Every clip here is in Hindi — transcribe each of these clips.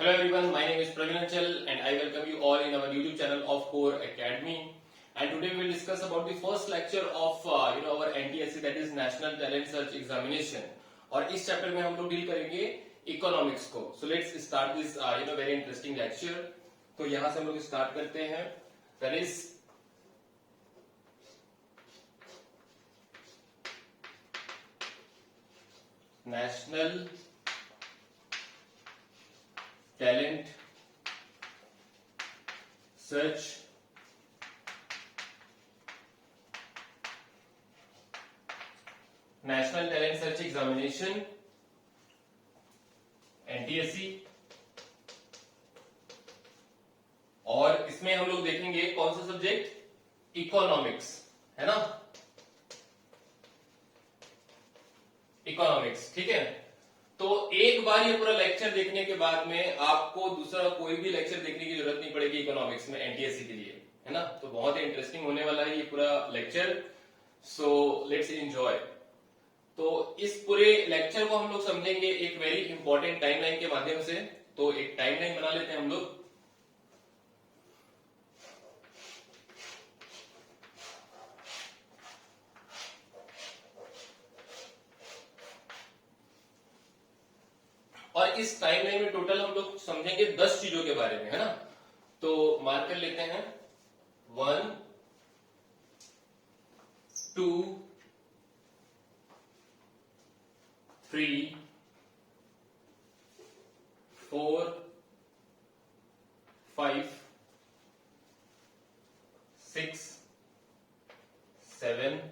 Hello everyone, my name is Praveen Anchal and I welcome you all in our YouTube channel of Core Academy. And today we will discuss about the first lecture of our NTSC, that is National Talent Search Examination. और इस चैप्टर में हम लोग डील करेंगे इकोनॉमिक्स को. So let's start this very interesting lecture. तो यहाँ से हम लोग स्टार्ट करते हैं. That is National Talent Search national talent search examination NTSC. और इसमें हम लोग देखेंगे कौन सा सब्जेक्ट, इकोनॉमिक्स, है ना, इकोनॉमिक्स. ठीक है, तो एक बार ये पूरा लेक्चर देखने के बाद में आपको दूसरा कोई भी लेक्चर देखने की जरूरत नहीं पड़ेगी इकोनॉमिक्स में एनटीएससी के लिए, है ना. तो बहुत ही इंटरेस्टिंग होने वाला है ये पूरा लेक्चर. So let's enjoy. तो इस पूरे लेक्चर को हम लोग समझेंगे एक वेरी इंपॉर्टेंट टाइमलाइन के माध्यम से. तो एक टाइमलाइन बना लेते हैं हम लोग. और इस टाइमलाइन में टोटल हम लोग समझेंगे 10 चीजों के बारे में, है ना. तो मार्क कर लेते हैं 1 2 3 4 5 6 7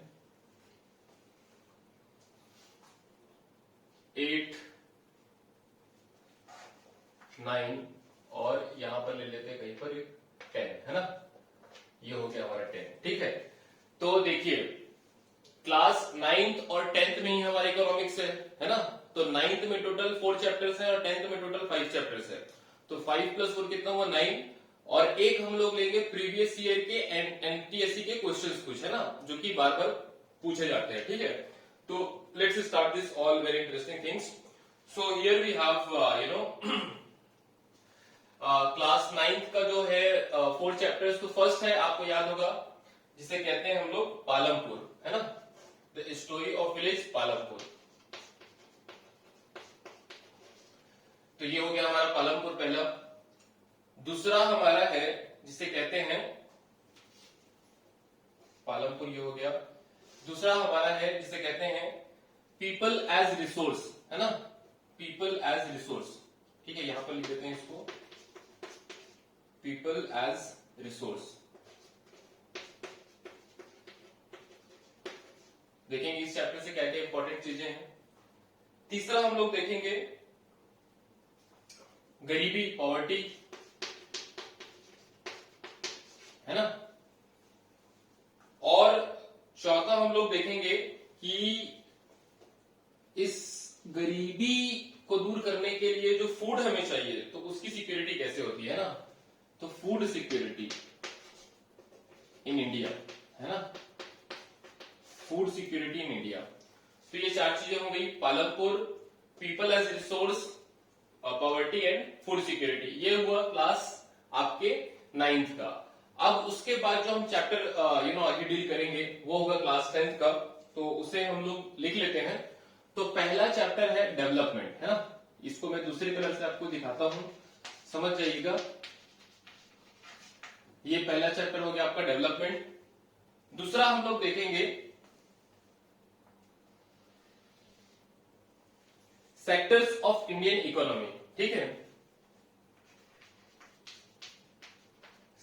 8 9 और यहां पर ले लेते हैं कहीं पर 10, है ना. ये हो गया हमारा 10. ठीक है, तो देखिए क्लास 9th और 10th में ही हमारे इकोनॉमिक्स है ना. तो 9th में टोटल 4 चैप्टर्स हैं और 10th में टोटल 5 चैप्टर्स है. तो 5 + 4 कितना हुआ 9. और एक हम लोग लेंगे प्रीवियस ईयर के एनटीएससी के क्वेश्चंस कुछ, है ना, जो कि बार बार पूछे जाते हैं. ठीक है, तो let's start this all very interesting things. So here we have class 9th का जो है 4 चैप्टर्स. तो फर्स्ट है, आपको याद होगा, जिसे कहते हैं हम लोग पालमपुर, है ना, the story of village Palampur. तो ये हो गया हमारा पालमपुर पहला. दूसरा हमारा है जिसे कहते हैं पालमपुर, ये हो गया. दूसरा हमारा है जिसे कहते हैं पीपल एज रिसोर्स, है ना, पीपल एज रिसोर्स. ठीक है, यहां पर लिख देते हैं इसको, पीपल एज रिसोर्स. देखेंगे इस चैप्टर से क्या क्या इंपॉर्टेंट चीजें हैं. तीसरा हम लोग देखेंगे गरीबी, पॉवर्टी, है ना. और चौथा हम लोग देखेंगे कि इस गरीबी को दूर करने के लिए जो फूड हमें चाहिए तो उसकी सिक्योरिटी कैसे होती है ना. तो फूड सिक्योरिटी इन इंडिया, है ना, फूड सिक्योरिटी इन इंडिया. तो ये 4 चीजें हो गई, Palampur, people as resource, poverty and food security. ये हुआ क्लास आपके 9th का. अब उसके बाद जो हम चैप्टर आगे डील करेंगे वो होगा क्लास 10th का. तो उसे हम लोग लिख लेते हैं. तो पहला चैप्टर है डेवलपमेंट, है ना. इसको मैं दूसरी तरह से आपको दिखाता हूं, समझ जाइएगा. ये पहला चैप्टर हो गया आपका डेवलपमेंट. दूसरा हम लोग देखेंगे सेक्टर्स ऑफ इंडियन इकोनॉमी. ठीक है,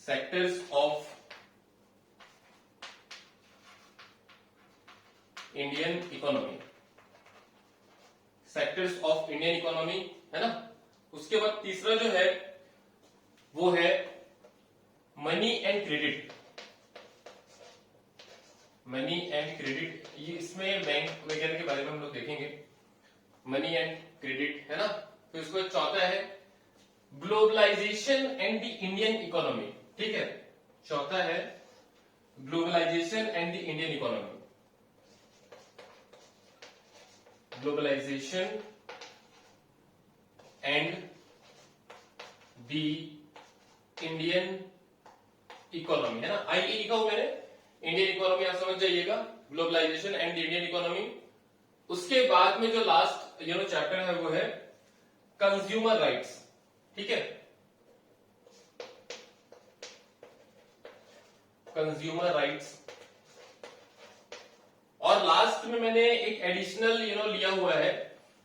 sectors of Indian economy, sectors of Indian economy, है ना. उसके बाद तीसरा जो है वो है money and credit. Money and credit, ये इसमें बैंक वगैरह के बारे में हम लोग देखेंगे, मनी एंड क्रेडिट, है ना. तो इसको चौथा है globalisation and the Indian economy. ठीक है, चौथा है globalisation and the Indian economy. globalization and the Indian economy, है ना, आईई लिखा हूं मैंने, इंडियन इकोनॉमी आप समझ जाइएगा, globalisation and the Indian economy. उसके बाद में जो लास्ट चैप्टर है वो है कंज्यूमर राइट्स, ठीक है, कंज्यूमर राइट्स। और लास्ट में मैंने एक एडिशनल लिया हुआ है,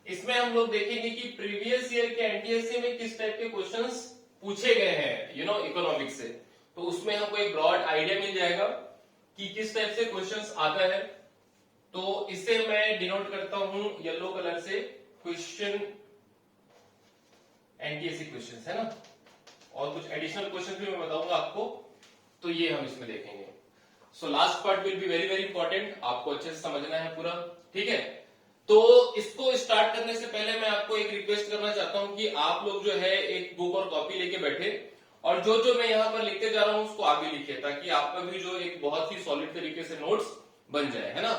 इसमें हम लोग देखेंगे कि प्रीवियस ईयर के एनटीएससी में किस टाइप के क्वेश्चंस पूछे गए हैं इकोनॉमिक्स से, तो उसमें हमको एक ब्रॉड आइडिया मिल जाएगा कि किस टाइप से क्वेश्चंस आता है। तो इसे मैं डिनोट करता हूं येलो कलर से, क्वेश्चन, एनटीएससी क्वेश्चंस, है ना, और कुछ एडिशनल क्वेश्चन भी मैं बताऊंगा आपको, तो ये हम इसमें देखेंगे। So last part will be very very important, आपको अच्छे से समझना है पूरा, ठीक है। तो इसको स्टार्ट करने से पहले मैं आपको एक रिक्वेस्ट करना चाहता हूं कि आप लोग जो है एक बुक और कॉपी लेके बैठे, और जो जो मैं यहाँ पर लिखते जा रहा हूं उसको आप भी लिखिए, ताकि आपका भी जो एक बहुत ही सॉलिड तरीके से नोट्स बन जाए, है ना।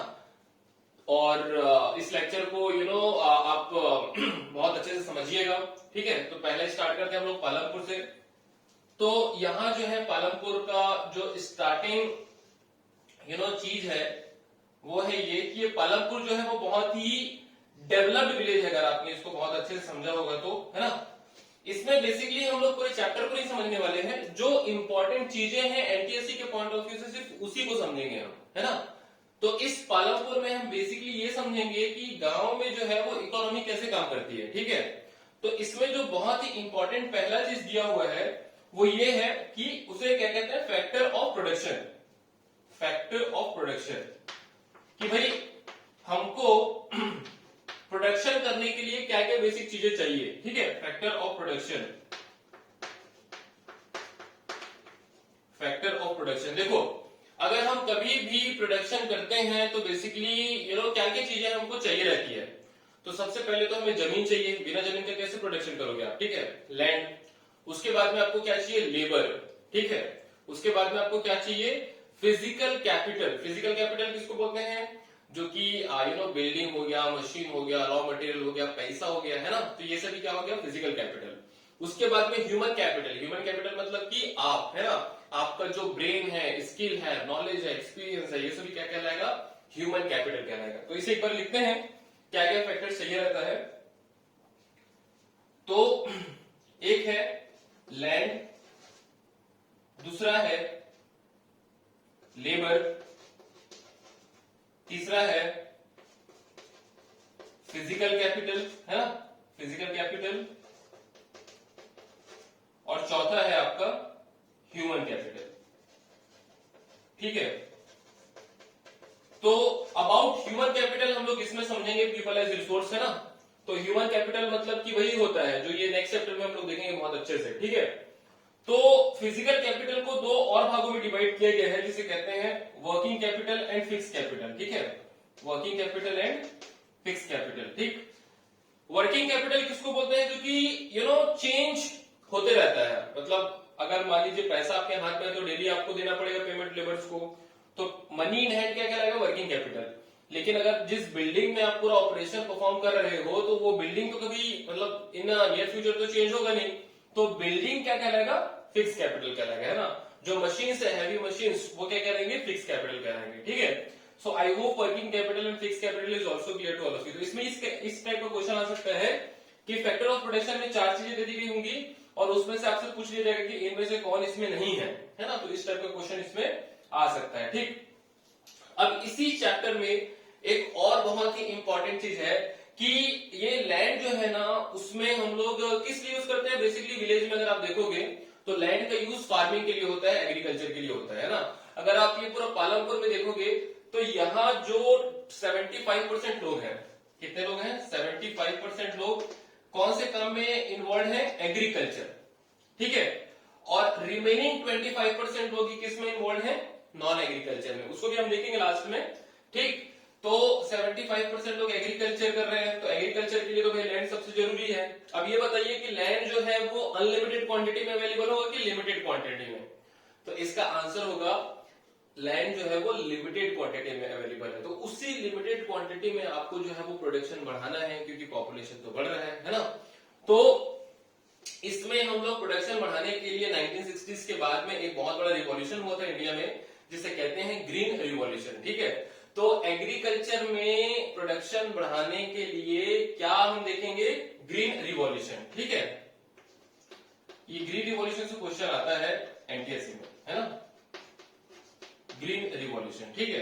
और इस लेक्चर को आप बहुत अच्छे से समझिएगा, ठीक है। तो पहले स्टार्ट करते हैं हम लोग पालमपुर से। तो यहाँ जो है पालमपुर का जो स्टार्टिंग चीज है वो है ये कि ये पालमपुर जो है वो बहुत ही डेवलप्ड विलेज है, अगर आपने इसको बहुत अच्छे से समझा होगा तो, है ना। इसमें बेसिकली हम लोग पूरे चैप्टर को नहीं समझने वाले हैं, जो इंपॉर्टेंट चीजें हैं एनटीएससी के पॉइंट ऑफ व्यू से सिर्फ उसी को समझेंगे हम, है ना। तो इस पालमपुर में हम बेसिकली ये समझेंगे कि गांव में जो है वो इकोनॉमी कैसे काम करती है, ठीक है। तो इसमें जो बहुत ही इंपॉर्टेंट पहला चीज दिया हुआ है वो ये है कि उसे क्या कहते हैं, factor of production, factor of production, कि भाई हमको प्रोडक्शन करने के लिए क्या क्या बेसिक चीजें चाहिए, ठीक है। Factor of production, factor of production, देखो अगर हम कभी भी प्रोडक्शन करते हैं तो बेसिकली क्या क्या चीजें हमको चाहिए रहती है। तो सबसे पहले तो हमें जमीन चाहिए, बिना जमीन के कैसे प्रोडक्शन करोगे आप, ठीक है, लैंड। उसके बाद में आपको क्या चाहिए, लेबर, ठीक है। उसके बाद में आपको क्या चाहिए, फिजिकल कैपिटल। फिजिकल कैपिटल किसको बोलते हैं, जो कि बिल्डिंग हो गया, मशीन हो गया, रॉ मटेरियल हो गया, पैसा हो गया, है ना। तो ये सभी क्या हो गया, फिजिकल कैपिटल। उसके बाद में ह्यूमन कैपिटल। ह्यूमन कैपिटल मतलब कि आप, है ना, आपका जो ब्रेन है, स्किल है, नॉलेज है, एक्सपीरियंस है, ये सभी क्या कहलाएगा, ह्यूमन कैपिटल कहलाएगा। तो इसे एक बार लिखते हैं क्या क्या फैक्टर चाहिए रहता है। तो एक है लैंड, दूसरा है लेबर, तीसरा है फिजिकल कैपिटल, है ना, फिजिकल कैपिटल, और चौथा है आपका ह्यूमन कैपिटल, ठीक है। तो अबाउट ह्यूमन कैपिटल हम लोग इसमें समझेंगे पीपल एज रिसोर्स, है ना। तो ह्यूमन कैपिटल मतलब कि वही होता है जो ये नेक्स्ट चैप्टर में हम लोग देखेंगे बहुत अच्छे से, ठीक है। तो फिजिकल कैपिटल को दो और भागों में डिवाइड किया गया है, जिसे कहते हैं working capital and fix capital, ठीक है, working capital and fix capital, ठीक। वर्किंग कैपिटल किसको बोलते हैं, जो कि चेंज होते रहता है, मतलब अगर मान लीजिए पैसा आपके हाथ में है तो डेली आपको देना पड़ेगा पेमेंट लेबर्स को, तो मनी इन हैंड क्या कहलाएगा, वर्किंग कैपिटल। लेकिन अगर जिस बिल्डिंग में आप पूरा ऑपरेशन परफॉर्म कर रहे हो तो वो बिल्डिंग तो कभी मतलब इन नियर फ्यूचर तो चेंज होगा नहीं, तो बिल्डिंग क्या कहलाएगा, फिक्स कैपिटल कहलाएगा, है ना। जो मशीन्स है, हैवी मशीन्स, वो क्या करेंगे, फिक्स कैपिटल कहलाएंगे, ठीक है। So I hope working capital and fix capital is also clear to all of you. तो इसमें इस टाइप का क्वेश्चन आ सकता है कि फैक्टर ऑफ प्रोडक्शन में चार चीजें दे दी गई होंगी और उसमें से आपसे पूछ लिया जाएगा कि इनमें से कौन इसमें नहीं है, है ना। तो इस टाइप का क्वेश्चन इसमें आ सकता है, ठीक। अब इसी चैप्टर में एक और बहुत ही इंपॉर्टेंट चीज है कि ये लैंड जो है ना, उसमें हम लोग किस लिए यूज करते हैं, बेसिकली विलेज में अगर आप देखोगे तो लैंड का यूज फार्मिंग के लिए होता है, एग्रीकल्चर के लिए होता है ना। अगर आप ये पूरा पालमपुर में देखोगे तो यहाँ जो 75% लोग हैं, कितने लोग हैं, 75% लोग कौन से काम में इन्वॉल्व है, एग्रीकल्चर, ठीक है। और रिमेनिंग 25% लोग किस में इन्वॉल्व है, नॉन एग्रीकल्चर में, उसको भी हम देखेंगे लास्ट में, ठीक। तो 75% लोग एग्रीकल्चर कर रहे हैं, तो एग्रीकल्चर के लिए तो भाई लैंड सबसे जरूरी है। अब ये बताइए कि लैंड जो है वो अनलिमिटेड क्वांटिटी में अवेलेबल होगा कि लिमिटेड क्वांटिटी में, तो इसका आंसर होगा लैंड जो है वो लिमिटेड क्वांटिटी में अवेलेबल है। तो उसी लिमिटेड क्वांटिटी में आपको जो है वो प्रोडक्शन बढ़ाना है, क्योंकि पॉपुलेशन तो बढ़ रहा है ना। तो इसमें हम लोग प्रोडक्शन बढ़ाने के लिए 1960s के बाद में एक बहुत बड़ा रिवॉल्यूशन हुआ था इंडिया में, जिसे कहते हैं ग्रीन रिवॉल्यूशन। ठीक है, तो एग्रीकल्चर में प्रोडक्शन बढ़ाने के लिए क्या हम देखेंगे, ग्रीन रिवॉल्यूशन। ठीक है, ये ग्रीन रिवॉल्यूशन से क्वेश्चन आता है एनटीएससी में, है ना, ग्रीन रिवॉल्यूशन। ठीक है,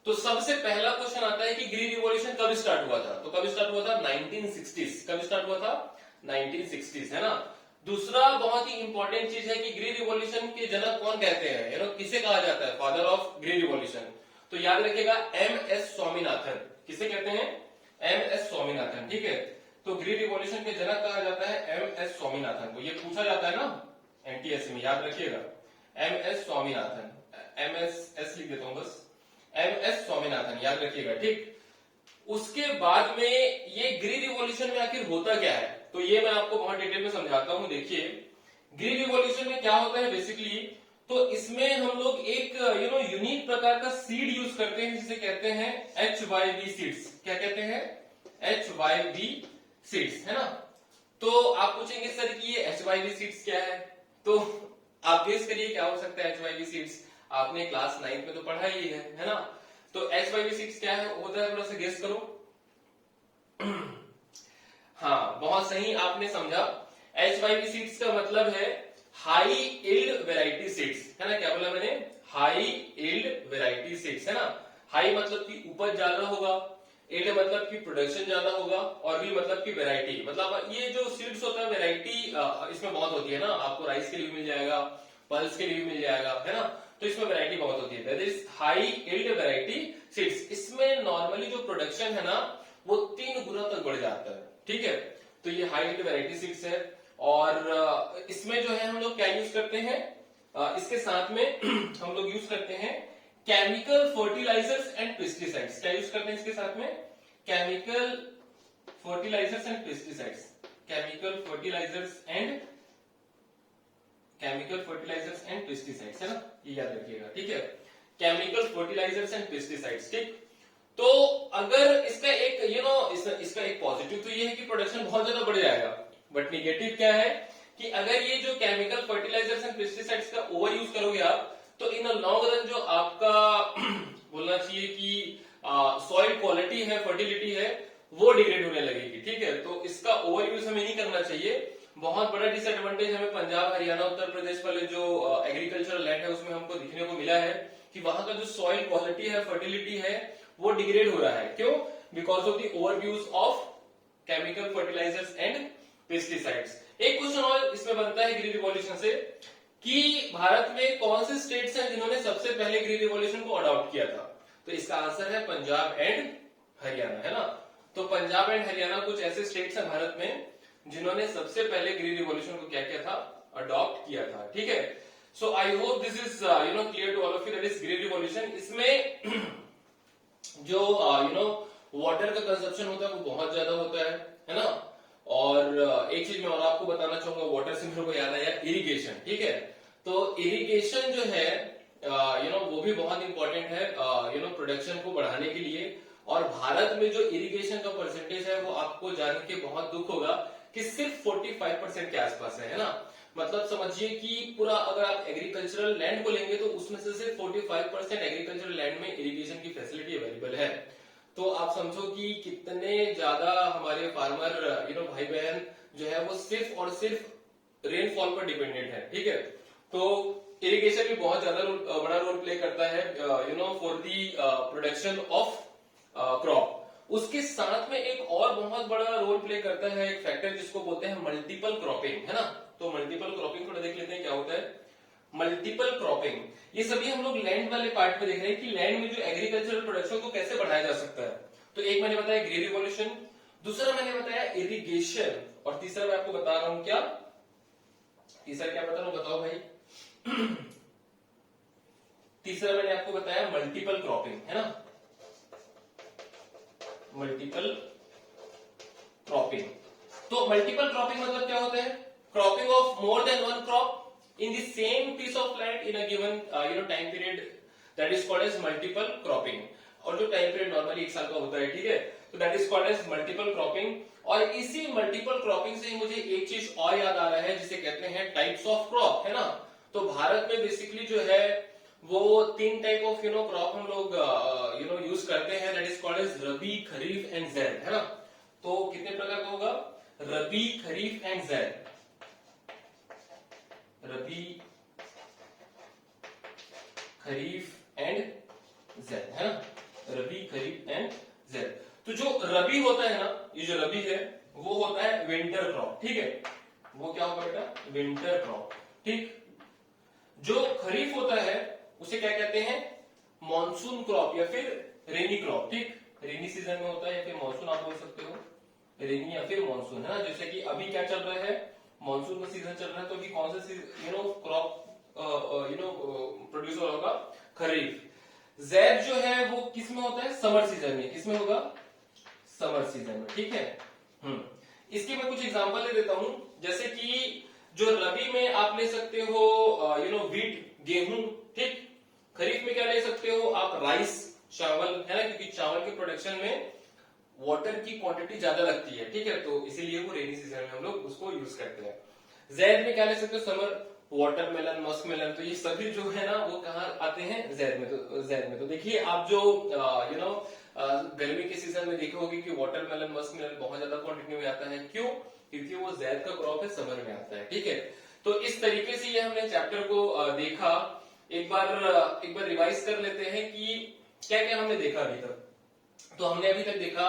तो सबसे पहला क्वेश्चन आता है कि ग्रीन रिवॉल्यूशन कब स्टार्ट हुआ था, तो कब स्टार्ट हुआ था, 1960s। कब स्टार्ट हुआ था, 1960s, है ना। दूसरा बहुत ही इंपॉर्टेंट चीज है कि ग्रीन रिवॉल्यूशन के जनक कौन कहते हैं, यू नो, किसे कहा जाता है फादर ऑफ ग्रीन रिवॉल्यूशन, तो याद रखिएगा एमएस स्वामीनाथन। किसे कहते हैं, एमएस स्वामीनाथन। ठीक है, तो ग्रीन रिवॉल्यूशन के जनक कहा जाता है एमएस स्वामीनाथन को, ये पूछा जाता है ना एनटीएससी में, याद रखिएगा एमएस स्वामीनाथन, एमएस लिख देता हूं बस, एमएस स्वामीनाथन, याद रखिएगा। ठीक, उसके बाद में ये ग्रीन रिवॉल्यूशन में आखिर होता क्या है, तो ये मैं आपको बहुत डिटेल में समझाता हूं। देखिए ग्रीन रिवॉल्यूशन में क्या होता है बेसिकली, तो इसमें हम लोग एक यूनिक प्रकार का सीड यूज करते हैं जिसे कहते हैं HYV सीड्स। क्या कहते हैं, HYV सीड्स, है ना। तो आप पूछेंगे सर कि ये HYV सीड्स क्या है, तो आप गेस करिए क्या हो सकता है HYV सीड्स, आपने क्लास 9 में तो पढ़ा ही है ना। तो HYV सीड्स क्या है होता है, थोड़ा सा गेस करो। हाँ, बहुत सही आपने समझा। HYV सीड्स का मतलब है हाई यील्ड वैरायटी सीड्स, है ना। क्या बोला मैंने, हाई यील्ड वैरायटी सीड्स, है ना। हाई मतलब कि उपज ज्यादा होगा, यील्ड मतलब कि प्रोडक्शन ज्यादा होगा, और भी मतलब कि वैरायटी, मतलब ये जो सीड्स होता है वैरायटी इसमें बहुत होती है ना, आपको राइस के लिए मिल जाएगा, पल्स के लिए मिल जाएगा, है ना। तो इसमें वैरायटी बहुत होती है, that is high yield variety seeds. इसमें नॉर्मली जो प्रोडक्शन है ना वो 3 गुना तक बढ़ जाता है। ठीक है, तो ये हाई यील्ड वैरायटी सीड्स है। और इसमें जो है हम लोग क्या यूज करते हैं, इसके साथ में हम लोग यूज करते हैं केमिकल फर्टिलाइजर्स एंड पेस्टिसाइड्स। क्या यूज करते हैं इसके साथ में, chemical fertilisers and pesticides, chemical fertilisers and pesticides, है ना, ये याद रखिएगा। ठीक है, केमिकल फर्टिलाइजर्स एंड पेस्टिसाइड्स। ठीक, तो अगर इसका एक इसका एक पॉजिटिव तो ये है कि प्रोडक्शन बहुत ज्यादा बढ़ जाएगा, बट निगेटिव क्या है कि अगर ये जो केमिकल फर्टिलाइजर्स एंड पेस्टिसाइड्स का ओवर यूज करोगे आप, तो इन लॉन्ग रन जो आपका बोलना चाहिए कि सॉइल क्वालिटी है, फर्टिलिटी है, वो डिग्रेड होने लगेगी। ठीक है, तो इसका ओवर यूज हमें नहीं करना चाहिए। बहुत बड़ा डिसएडवांटेज हमें पंजाब, हरियाणा, उत्तर प्रदेश वाले जो एग्रीकल्चरल लैंड है उसमें हमको दिखने को मिला है कि वहां का जो सॉइल क्वालिटी है, फर्टिलिटी है, वो डिग्रेड हो रहा है। क्यों, because of the over use of chemical fertilisers and pesticides. एक क्वेश्चन और इसमें बनता है ग्रीन रिवॉल्यूशन से कि भारत में कौन से स्टेट्स हैं जिन्होंने सबसे पहले ग्रीन रिवॉल्यूशन को अडॉप्ट किया था, तो इसका आंसर है पंजाब एंड हरियाणा, है ना। तो पंजाब एंड हरियाणा कुछ ऐसे स्टेट्स हैं भारत में जिन्होंने सबसे पहले ग्रीन रिवॉल्यूशन को क्या किया था, अडॉप्ट किया था। ठीक है, so I hope this is clear to all of you, that is green revolution. इसमें जो वाटर का कंजप्शन होता है वो बहुत ज्यादा होता है ना। और एक चीज मैं और आपको बताना चाहूंगा, वाटर से मेरे को याद आया इरिगेशन। ठीक है, तो इरिगेशन जो है वो भी बहुत इंपॉर्टेंट है प्रोडक्शन को बढ़ाने के लिए। और भारत में जो इरिगेशन का परसेंटेज है वो आपको जान के बहुत दुख होगा कि सिर्फ 45% के आसपास है ना। मतलब समझिए कि पूरा अगर आप एग्रीकल्चरल लैंड को लेंगे तो उसमें से सिर्फ 45% एग्रीकल्चरल लैंड में इरिगेशन की फैसिलिटी अवेलेबल है। तो आप समझो कि कितने ज्यादा हमारे फार्मर भाई बहन जो है वो सिर्फ और सिर्फ रेनफॉल पर डिपेंडेंट है। ठीक है, तो इरिगेशन भी बहुत ज्यादा बड़ा रोल प्ले करता है for the production of crop. उसके साथ में एक और बहुत बड़ा रोल प्ले करता है एक फैक्टर जिसको बोलते हैं मल्टीपल क्रॉपिंग, है ना। तो मल्टीपल क्रॉपिंग थोड़ा देख लेते हैं क्या होता है मल्टीपल क्रॉपिंग। ये सभी हम लोग लैंड वाले पार्ट में देख रहे हैं कि लैंड में जो एग्रीकल्चरल प्रोडक्शन को कैसे बढ़ाया जा सकता है। तो एक मैंने बताया ग्रीन रिवॉल्यूशन, दूसरा मैंने बताया इरिगेशन, और तीसरा मैं आपको बता रहा हूं क्या, तीसरा क्या बता रहा हूं बताओ भाई। तीसरा मैंने आपको बताया मल्टीपल क्रॉपिंग, है ना, मल्टीपल क्रॉपिंग। तो मल्टीपल क्रॉपिंग मतलब क्या होता है, cropping of more than one crop in the same piece of land in a given time period, that is called as multiple cropping। और जो टाइम पीरियड नॉर्मली 1 साल का होता है, ठीक है, तो that is called as multiple cropping. और इसी मल्टीपल क्रॉपिंग से मुझे एक चीज और याद आ रहा है जिसे कहते हैं टाइप्स ऑफ क्रॉप, है ना। तो भारत में बेसिकली जो है वो 3 टाइप ऑफ क्रॉप हम लोग यूज करते हैं, that is called as rabi, kharif and zaid, है ना। तो कितने प्रकार का होगा? रबी, kharif and zaid. Rabi, kharif and zaid, है ना। रबी, खरीफ एंड ज़ैद। तो जो रबी होता है ना, ये जो रबी है वो होता है विंटर क्रॉप, ठीक है। वो क्या होगा बेटा? विंटर क्रॉप, ठीक। जो खरीफ होता है उसे क्या कहते हैं? मॉनसून क्रॉप या फिर रेनी क्रॉप, ठीक। रेनी सीजन में होता है या फिर मॉनसून आप बोल सकते हो, रेनी या फिर मॉनसून, है ना। जैसे कि अभी क्या चल रहा है? मॉनसून का सीजन चल रहा है, तो अभी कौन सा क्रॉप प्रोड्यूस होगा? खरीफ। ज़ैद जो है वो किस में होता है? समर सीजन में। किसमें होगा? समर सीजन में, ठीक है। इसके मैं कुछ एग्जांपल ले देता हूं, जैसे कि जो रबी में आप ले सकते हो वीट, गेहूं, ठीक। खरीफ में क्या ले सकते हो आप? राइस, चावल, है ना, क्योंकि चावल के प्रोडक्शन में वाटर की क्वांटिटी ज्यादा लगती है, ठीक है। तो इसीलिए वो रेनी सीजन में हम लोग उसको यूज करते हैं। ज़ैद में क्या ले सकते हो? Summer, watermelon, muskmelon. तो ये सभी जो है ना वो कहाँ आते हैं? ज़ैद में। तो ज़ैद में तो देखिए आप जो गर्मी के सीजन में देखे होगे कि वाटरमेलन, मस्कमेलन बहुत ज्यादा क्वांटिटी में आता है। क्यों? क्योंकि वो ज़ैद का क्रॉप है, समर में आता है, ठीक है। तो इस तरीके से ये हमने चैप्टर को देखा। एक बार रिवाइज कर लेते हैं कि क्या क्या हमने देखा अभी तक। तो हमने अभी तक देखा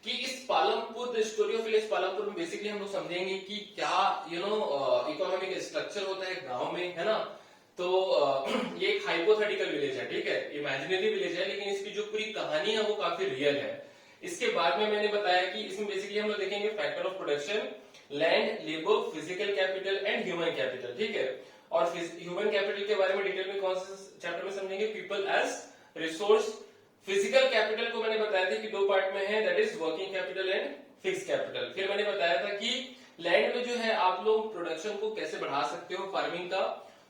कि इस Palampur, the story of village Palampur में बेसिकली हम लोग समझेंगे कि क्या इकोनॉमिक स्ट्रक्चर होता है गांव में, है ना। तो ये एक हाइपोथेटिकल विलेज है, ठीक है, इमेजिनरी विलेज है, लेकिन इसकी जो पूरी कहानी है वो काफी रियल है। इसके बाद में मैंने बताया कि इसमें बेसिकली हम लोग देखेंगे factor of production, land, labour, physical capital and human capital, ठीक है। और ह्यूमन कैपिटल के बारे में डिटेल में कौन से चैप्टर में समझेंगे? People as resource. Physical capital को मैंने बताया था कि 2 पार्ट में है, that is working capital and fix capital. फिर मैंने बताया था कि लैंड में जो है आप लोग प्रोडक्शन को कैसे बढ़ा सकते हो फार्मिंग का।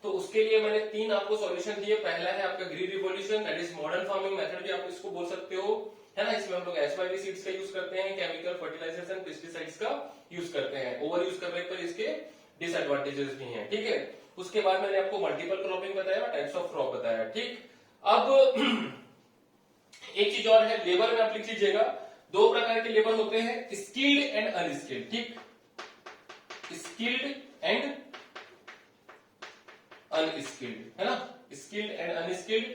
तो उसके लिए मैंने 3 आपको सॉल्यूशन दिए। पहला है आपका green revolution, that is modern farming method भी आप इसको बोल सकते हो, है ना। इसमें हम लोग HYV सीड्स का यूज करते हैं, केमिकल फर्टिलाइजर्स एंड पेस्टिसाइड्स का यूज करते हैं। ओवर यूज करने पर इसके डिसएडवांटेजेस भी हैं, ठीक है। उसके बाद मैंने आपको मल्टीपल क्रॉपिंग बताया, टाइप्स ऑफ क्रॉप बताया, ठीक। अब एक चीज और है, लेबर में आप लिख लीजिएगा, 2 प्रकार के लेबर होते हैं, स्किल्ड एंड अनस्किल्ड, ठीक। स्किल्ड एंड अनस्किल्ड, है ना, स्किल्ड एंड अनस्किल्ड।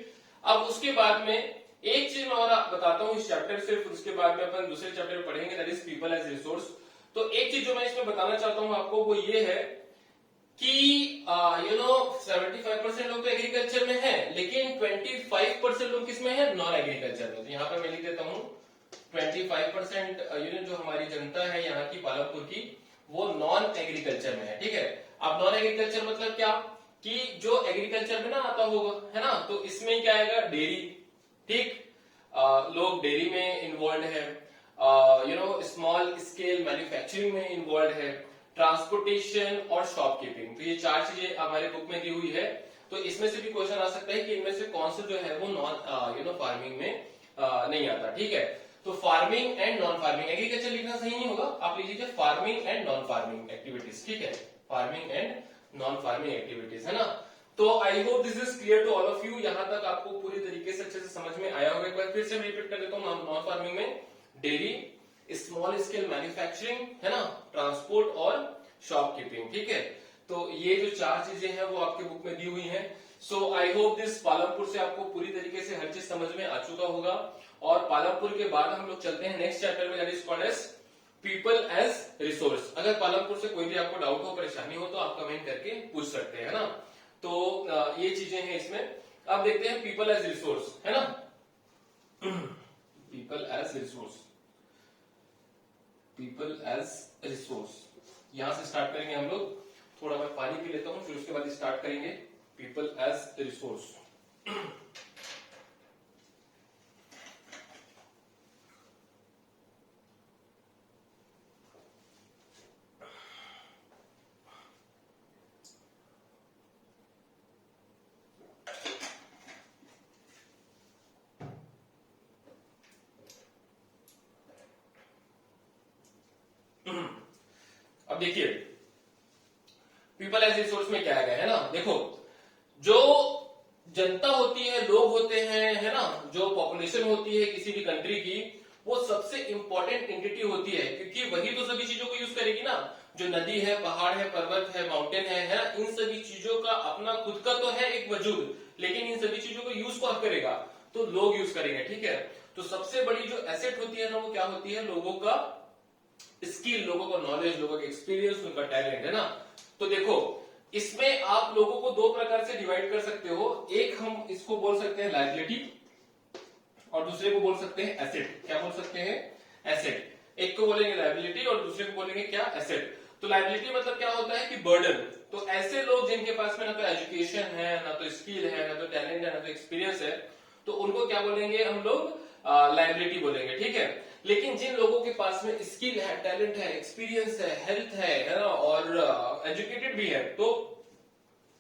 अब उसके बाद में एक चीज मैं और बताता हूं इस चैप्टर से, फिर उसके बाद में अपन दूसरे चैप्टर में पढ़ेंगे, that is people as resource. तो एक चीज जो मैं इसमें बताना चाहता हूं आपको वो ये है कि 75% लोग तो एग्रीकल्चर में है, लेकिन 25% लोग किसमें है? नॉन एग्रीकल्चर में। तो यहाँ पर मैं लिख देता हूँ 25% जो हमारी जनता है यहाँ की पालमपुर की, वो नॉन एग्रीकल्चर में है, ठीक है। अब नॉन एग्रीकल्चर मतलब क्या? कि जो एग्रीकल्चर में ना आता होगा, है ना, तो इसमें क्या आएगा? डेयरी, ठीक। लोग डेयरी में इन्वॉल्व है, स्मॉल स्केल मैन्युफैक्चरिंग में इन्वॉल्व है, ट्रांसपोर्टेशन और शॉपकीपिंग। तो ये 4 चीजें हमारे बुक में दी हुई है। तो इसमें से भी क्वेश्चन आ सकता है कि इनमें से कौन सा जो है वो नॉन फार्मिंग में नहीं आता, ठीक है। तो farming and non farming, agriculture लिखना सही नहीं होगा, आप लिख लीजिए farming and non farming activities, ठीक है। Farming and non farming activities, है ना। तो I hope this is clear to all of you. यहां तक आपको पूरी तरीके से अच्छे से समझ में आया होगा। एक बार फिर से मैं रिपीट कर देता हूँ, नॉन फार्मिंग में डेयरी, स्मॉल स्केल मैन्युफैक्चरिंग, है ना, ट्रांसपोर्ट और शॉपकीपिंग, ठीक है। तो ये जो 4 चीजें हैं वो आपके बुक में दी हुई हैं। सो आई होप दिस पालमपुर से आपको पूरी तरीके से हर चीज समझ में आ चुका होगा। और पालमपुर के बाद हम लोग चलते हैं नेक्स्ट चैप्टर में, that is called as people as resource. अगर पालमपुर से कोई भी आपको डाउट हो, परेशानी हो, तो आप कमेंट करके पूछ सकते हैं, है ना। तो ये चीजें हैं इसमें। अब देखते हैं पीपल एज रिसोर्स, है ना। People as resource, people as resource, यहां से स्टार्ट करेंगे हम लोग। थोड़ा मैं पानी पी लेता हूं, फिर उसके बाद स्टार्ट करेंगे पीपल एज रिसोर्स। अब देखिए पीपल एज रिसोर्स में क्या है ना, देखो जो जनता होती है, लोग होते हैं, है ना, जो पॉपुलेशन होती है किसी भी कंट्री की, वो सबसे इंपॉर्टेंट एंटिटी होती है, क्योंकि वही तो सभी चीजों को यूज करेगी ना। जो नदी है, पहाड़ है, पर्वत है, माउंटेन है ना, इन सभी चीजों का अपना खुद का तो है एक वजूद, लेकिन इन सभी चीजों को यूज कौन करेगा, तो लोग यूज करेंगे, ठीक है। तो सबसे बड़ी जो एसेट होती है ना, वो क्या होती है, लोगों का स्किल, लोगों का नॉलेज, लोगों का एक्सपीरियंस, उनका टैलेंट, है ना। तो देखो इसमें आप लोगों को दो प्रकार से डिवाइड कर सकते हो, एक हम इसको बोल सकते हैं लायबिलिटी और दूसरे को बोल सकते हैं एसेट। क्या बोल सकते हैं, एसेट। एक को बोलेंगे लायबिलिटी और दूसरे को बोलेंगे क्या, एसेट। तो लायबिलिटी मतलब क्या होता है कि बर्डन। तो ऐसे लोग जिनके पास में ना तो एजुकेशन है, ना तो स्किल है, ना तो टैलेंट है, ना तो एक्सपीरियंस है, तो उनको क्या बोलेंगे हम लोग, लायबिलिटी बोलेंगे, ठीक है। लेकिन जिन लोगों के पास में स्किल है, टैलेंट है, एक्सपीरियंस है, हेल्थ है ना, और एजुकेटेड भी है, तो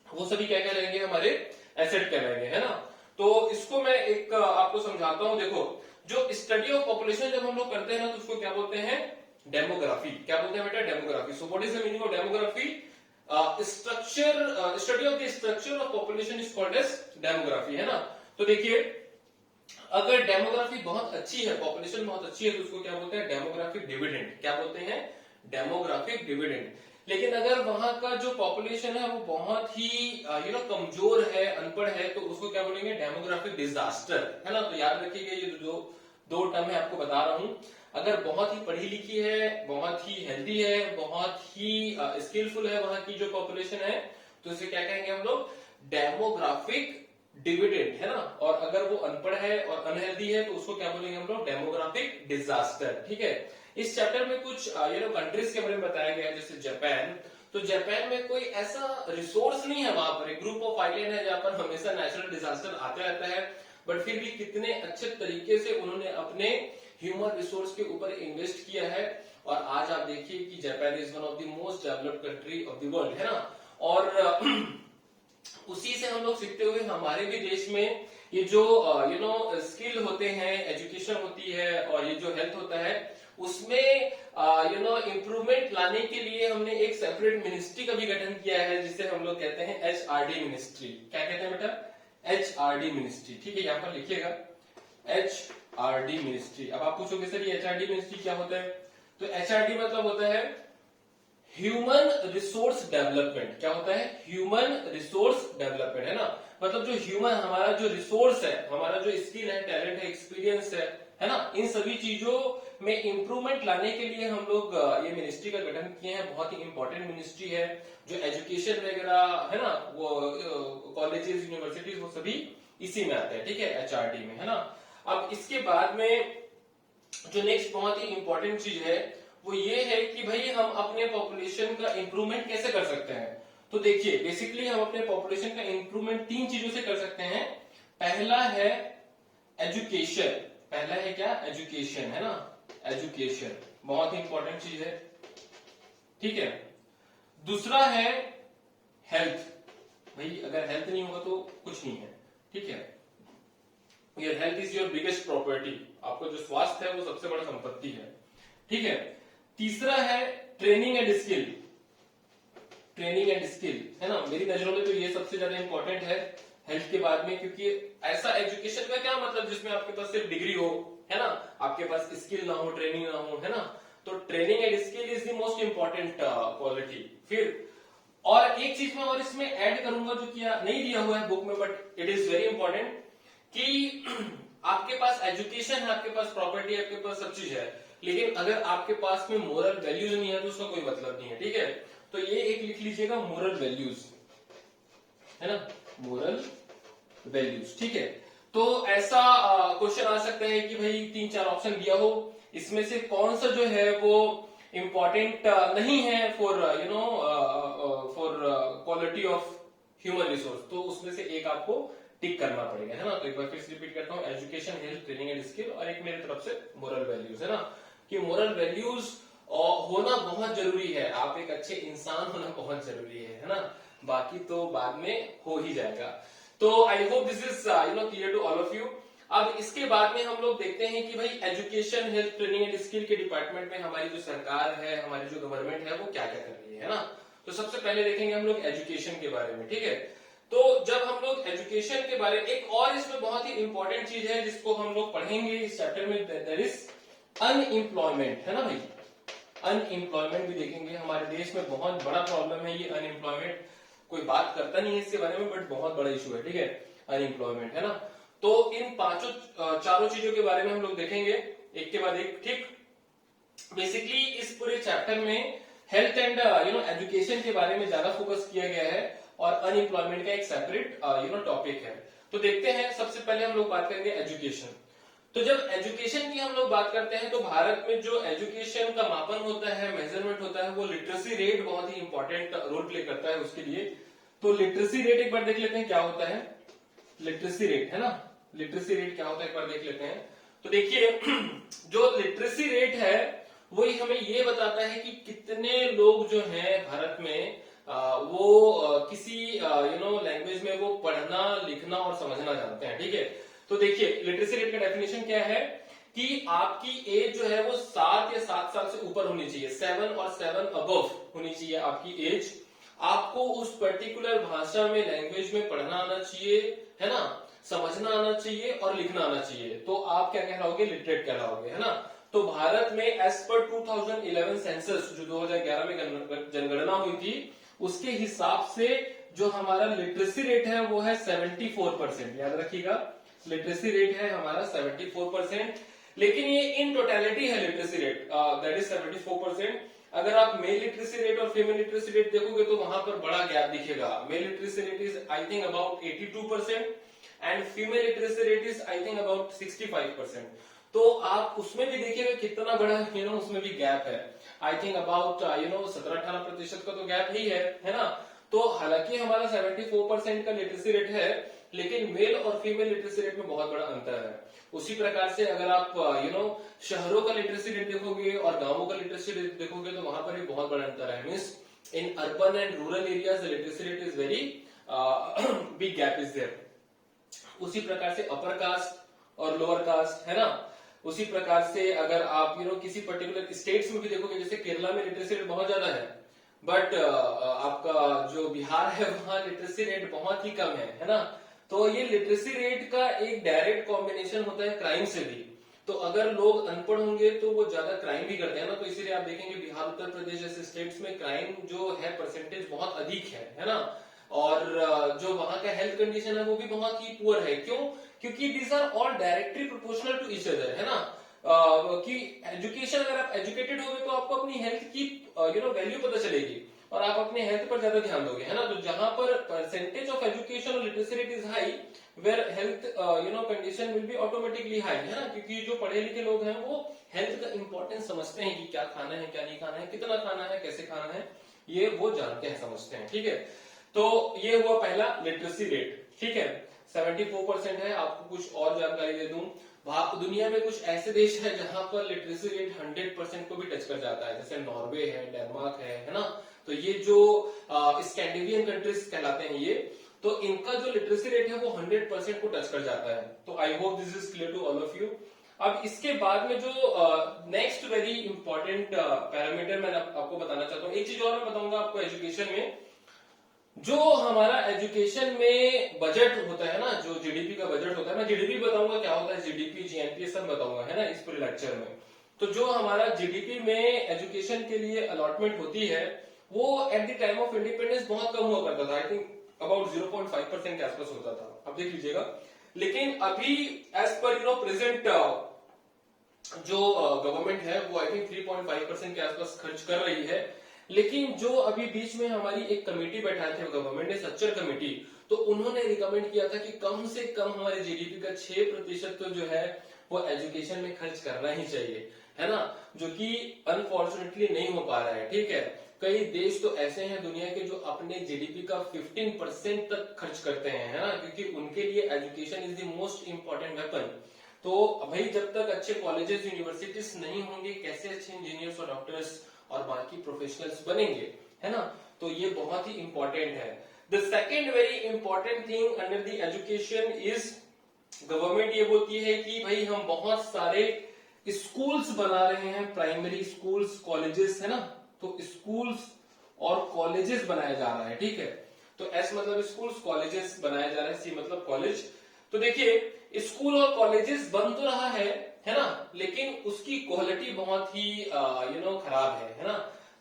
वो सभी क्या कहलाएंगे, हमारे एसेट कहलाएंगे, है ना। तो इसको मैं एक आपको समझाता हूं। देखो जो स्टडी ऑफ पॉपुलेशन जब हम लोग करते हैं ना, तो उसको क्या बोलते हैं, डेमोग्राफी। क्या बोलते हैं बेटा, demography. So what is the meaning of demography, structure, study of the structure of population is called as demography, है ना। तो देखिए अगर डेमोग्राफी बहुत अच्छी है, पॉपुलेशन बहुत अच्छी है, तो उसको क्या बोलते हैं, डेमोग्राफिक डिविडेंड। क्या बोलते हैं, डेमोग्राफिक डिविडेंड। लेकिन अगर वहां का जो पॉपुलेशन है वो बहुत ही कमजोर है, अनपढ़ है, तो उसको क्या बोलेंगे, डेमोग्राफिक डिजास्टर, है ना। तो याद रखिएगा ये जो दो टर्म है आपको बता रहा हूं। अगर बहुत ही पढ़ी लिखी है, बहुत ही हेल्दी है, बहुत ही स्किलफुल है वहां की जो पॉपुलेशन है, तो इसे क्या कहेंगे हम लोग, डेमोग्राफिक डिविडेंड, है ना। और अगर वो अनपढ़ है और अनहेल्दी है, तो उसको क्या बोलेंगे हम लोग, डेमोग्राफिक डिजास्टर, ठीक है। इस चैप्टर में कुछ कंट्रीज के बारे में बताया गया है, जैसे जापान। तो जापान में कोई ऐसा रिसोर्स नहीं है, वहां पर एक ग्रुप ऑफ आइलैंड है जहां पर हमेशा नेचुरल डिजास्टर आता रहता है, बट फिर भी कितने अच्छे तरीके से उन्होंने अपने ह्यूमन रिसोर्स के ऊपर इन्वेस्ट किया है। और आज आप देखिए कि Japan is one of the most developed country of the world, है ना। और उसी से हम लोग सीखते हुए हमारे भी देश में ये जो स्किल होते हैं, एजुकेशन होती है, और ये जो हेल्थ होता है, उसमें इंप्रूवमेंट लाने के लिए हमने एक सेपरेट मिनिस्ट्री का भी गठन किया है, जिसे हम लोग कहते हैं HRD मिनिस्ट्री। क्या कहते हैं बेटा, HRD मिनिस्ट्री, ठीक है। यहाँ पर लिखिएगा HRD मिनिस्ट्री। अब आप पूछोगे सर ये HRD मिनिस्ट्री क्या होता है, तो HRD मतलब होता है ह्यूमन रिसोर्स डेवलपमेंट। क्या होता है, ह्यूमन रिसोर्स डेवलपमेंट, है ना। मतलब जो ह्यूमन, हमारा जो रिसोर्स है, हमारा जो स्किल है, टैलेंट है, एक्सपीरियंस है ना, इन सभी चीजों में इंप्रूवमेंट लाने के लिए हम लोग ये मिनिस्ट्री का गठन किए हैं। बहुत ही इंपॉर्टेंट मिनिस्ट्री है। जो एजुकेशन वगैरह है ना, वो कॉलेजेस, यूनिवर्सिटीज, वो सभी इसी में आते हैं, ठीक है, HRD में, है ना। अब इसके बाद में जो नेक्स्ट बहुत ही इंपॉर्टेंट चीज है वो ये है कि भाई हम अपने पॉपुलेशन का इंप्रूवमेंट कैसे कर सकते हैं। तो देखिए बेसिकली हम अपने पॉपुलेशन का इंप्रूवमेंट तीन चीजों से कर सकते हैं। पहला है एजुकेशन। पहला है क्या, एजुकेशन, है ना। एजुकेशन बहुत ही इंपॉर्टेंट चीज है, ठीक है। दूसरा है हेल्थ। भाई अगर हेल्थ नहीं होगा तो कुछ नहीं है, ठीक है। Your health is your biggest property. आपको जो स्वास्थ्य है वो सबसे बड़ा संपत्ति है, ठीक है। तीसरा है training and skill. Training and skill, है ना। मेरी नजरों में तो ये सबसे ज्यादा इंपॉर्टेंट है हेल्थ के बाद में, क्योंकि ऐसा एजुकेशन का क्या मतलब जिसमें आपके पास सिर्फ डिग्री हो, है ना, आपके पास स्किल ना हो, ट्रेनिंग ना हो, है ना। तो training and skill is the most important quality. फिर और एक चीज मैं और इसमें ऐड करूंगा जो कि नहीं दिया हुआ है बुक में, but it is very important, कि आपके पास एजुकेशन है, आपके पास प्रॉपर्टी है, आपके पास सब चीज है, लेकिन अगर आपके पास में मोरल वैल्यूज नहीं है तो उसका कोई मतलब नहीं है, ठीक है। तो ये एक लिख लीजिएगा, मोरल वैल्यूज, है ना, मोरल वैल्यूज, ठीक है। तो ऐसा क्वेश्चन आ सकता है कि भाई 3-4 ऑप्शन दिया हो, इसमें से कौन सा जो है वो इंपॉर्टेंट नहीं है for for quality of human resource, तो उसमें से एक आपको टिक करना पड़ेगा, है ना। तो एक बार फिर से रिपीट करता हूं, education, health, training and skill, और एक मेरी तरफ से मोरल वैल्यूज, है ना। कि मोरल वैल्यूज होना बहुत जरूरी है, आप एक अच्छे इंसान होना बहुत जरूरी है ना। बाकी तो बाद में हो ही जाएगा। तो I hope this is clear to all of you. अब इसके बाद में हम लोग देखते हैं कि भाई education, health, training and skill के डिपार्टमेंट में हमारी जो सरकार है, हमारी जो गवर्नमेंट है, वो क्या क्या कर रही है ना। तो सबसे पहले देखेंगे हम लोग एजुकेशन के बारे में, ठीक है। तो जब हम लोग एजुकेशन के बारे में, एक और इसमें बहुत ही इंपॉर्टेंट चीज है जिसको हम लोग पढ़ेंगे इस चैप्टर में, दैट इज अनएम्प्लॉयमेंट, है ना भाई। अनएम्प्लॉयमेंट भी देखेंगे, हमारे देश में बहुत बड़ा प्रॉब्लम है ये अनएम्प्लॉयमेंट। कोई बात करता नहीं है इसके बारे में, बट बहुत बड़ा इशू है, ठीक है, अनएम्प्लॉयमेंट, है ना। तो इन चारों चीजों के बारे में हम लोग देखेंगे एक के बाद एक, ठीक। बेसिकली इस पूरे चैप्टर में हेल्थ एंड एजुकेशन के बारे में ज्यादा फोकस किया गया है और अनएम्प्लॉयमेंट का एक सेपरेट टॉपिक है। तो देखते हैं, सबसे पहले हम लोग बात करेंगे एजुकेशन। तो जब एजुकेशन की हम लोग बात करते हैं तो भारत में जो एजुकेशन का मापन होता है, मेजरमेंट होता है, वो लिटरेसी रेट बहुत ही इंपॉर्टेंट रोल प्ले करता है उसके लिए। तो लिटरेसी रेट एक बार देख लेते हैं क्या होता है। लिटरेसी रेट, है ना, लिटरेसी रेट क्या होता है एक बार देख लेते हैं। तो देखिए जो लिटरेसी रेट है वही हमें ये बताता है कि कितने लोग जो हैं भारत में वो किसी लैंग्वेज में वो पढ़ना, लिखना और समझना जानते हैं, ठीक है। तो देखिए लिटरेसी रेट का डेफिनेशन क्या है कि आपकी एज जो है वो 7 या 7 साल से ऊपर होनी चाहिए, 7 और 7 अबव होनी चाहिए आपकी एज। आपको उस पर्टिकुलर भाषा में, लैंग्वेज में पढ़ना आना चाहिए, है ना, समझना आना चाहिए और लिखना आना चाहिए। तो आप क्या कहलाओगे, लिटरेट कहलाओगे, है ना। तो भारत में एज पर 2011 सेंसस, जो 2011 में जनगणना हुई थी, उसके हिसाब से जो हमारा लिटरेसी रेट है वो है 74%। याद रखिएगा, लिटरेसी रेट है हमारा 74%। लेकिन ये इन टोटलिटी है लिटरेसी रेट, दैट इज 74%। अगर आप मेल लिटरेसी रेट और फीमेल लिटरेसी रेट देखोगे तो वहां पर बड़ा गैप दिखेगा। Mail literacy rate is I think about 82% and female literacy rate is I think about 65%। तो आप उसमें भी देखिएगा कितना बड़ा उसमें भी गैप है। आई थिंक अबाउट 17-18% का तो गैप ही है ना। तो हालांकि हमारा 74% का लिटरेसी रेट है, लेकिन मेल और फीमेल लिटरेसी रेट में बहुत बड़ा अंतर है। उसी प्रकार से अगर आप शहरों का लिटरेसी रेट देखोगे और गांवों का लिटरेसी रेट देखोगे तो वहां पर भी बहुत बड़ा अंतर है। Means in urban and rural areas the literacy rate is very big gap is there. उसी प्रकार से अपर कास्ट और लोअर कास्ट, है ना। उसी प्रकार से अगर आप किसी पर्टिकुलर स्टेट्स में भी देखोगे, जैसे केरला में लिटरेसी रेट बहुत ज्यादा है, बट आपका जो बिहार है वहां लिटरेसी रेट बहुत ही कम है ना। तो ये लिटरेसी रेट का एक डायरेक्ट कॉम्बिनेशन होता है क्राइम से भी। तो अगर लोग अनपढ़ होंगे तो वो ज्यादा क्राइम भी करते हैं ना। तो इसीलिए आप देखेंगे बिहार, उत्तर प्रदेश जैसे स्टेट्स में क्राइम जो है परसेंटेज बहुत अधिक है ना। और जो वहां का हेल्थ कंडीशन है वो भी बहुत ही पुअर है। क्यों? क्योंकि these are all directly proportional to each other, है ना। कि एजुकेशन, अगर आप एजुकेटेड होगे तो आपको अपनी हेल्थ की वैल्यू पता चलेगी और आप अपने हेल्थ पर ज्यादा ध्यान दोगे, है ना। तो जहां पर परसेंटेज ऑफ एजुकेशन और literacy rate is high, where health condition will be automatically high, है ना। क्योंकि जो पढ़े लिखे लोग हैं वो हेल्थ का इंपॉर्टेंस समझते हैं कि क्या खाना है, क्या नहीं खाना है, कितना खाना है, कैसे खाना है, ये वो जानते हैं, समझते हैं, ठीक है। तो ये हुआ पहला लिटरेसी रेट, ठीक है, 74% है। आपको कुछ और जानकारी दे दूं, दुनिया में कुछ ऐसे देश है जहां पर लिटरेसी रेट 100% को भी टच कर जाता है, जैसे नॉर्वे है, डेनमार्क है ना। तो ये जो स्कैंडिनेवियन कंट्रीज कहलाते हैं ये, तो इनका जो लिटरेसी रेट है वो 100% को टच कर जाता है। तो I hope this is clear to all of you. अब इसके बाद में जो नेक्स्ट वेरी इंपॉर्टेंट पैरामीटर मैं आपको बताना चाहता हूँ, एक चीज और मैं बताऊंगा आपको एजुकेशन में। जो हमारा एजुकेशन में बजट होता है ना, जो जीडीपी का बजट होता है, मैं जीडीपी बताऊंगा क्या होता है, जीडीपी, जीएनपी सब बताऊंगा, है ना, इस पूरे लेक्चर में। तो जो हमारा जीडीपी में एजुकेशन के लिए अलॉटमेंट होती है वो eight the time of independence बहुत कम हुआ करता था। आई थिंक अबाउट 0.5% के आसपास होता था, अब देख लीजिएगा। लेकिन अभी एज पर प्रेजेंट जो गवर्नमेंट है वो आई थिंक 3.5% के आसपास खर्च कर रही है। लेकिन जो अभी बीच में हमारी एक कमेटी बैठाए थे गवर्नमेंट ने, सच्चर कमेटी, तो उन्होंने रिकमेंड किया था कि कम से कम हमारे जीडीपी का 6% तो जो है वो एजुकेशन में खर्च करना ही चाहिए, है ना। जो कि अनफॉर्चुनेटली नहीं हो पा रहा है, ठीक है। कई देश तो ऐसे हैं दुनिया के जो अपने जीडीपी का 15% तक खर्च करते हैं, है ना, क्योंकि उनके लिए education is the most important weapon. तो भाई जब तक अच्छे कॉलेजेस, यूनिवर्सिटीज नहीं होंगे, कैसे अच्छे इंजीनियर्स और डॉक्टर्स और बाकी प्रोफेशनल्स बनेंगे, है ना। तो ये बहुत ही इंपॉर्टेंट है। The second very important thing under the education is government ये बोलती है कि भाई हम बहुत सारे स्कूल्स बना रहे हैं, प्राइमरी स्कूल्स, कॉलेजेस, है ना, तो स्कूल्स और कॉलेजेस बनाया जा रहा है, ठीक है। तो एस मतलब स्कूल्स, कॉलेजेस बनाया जा रहा है, सी मतलब कॉलेज। तो देखिए स्कूल और कॉलेजेस बन तो रहा है ना, लेकिन उसकी क्वालिटी बहुत ही खराब है ना।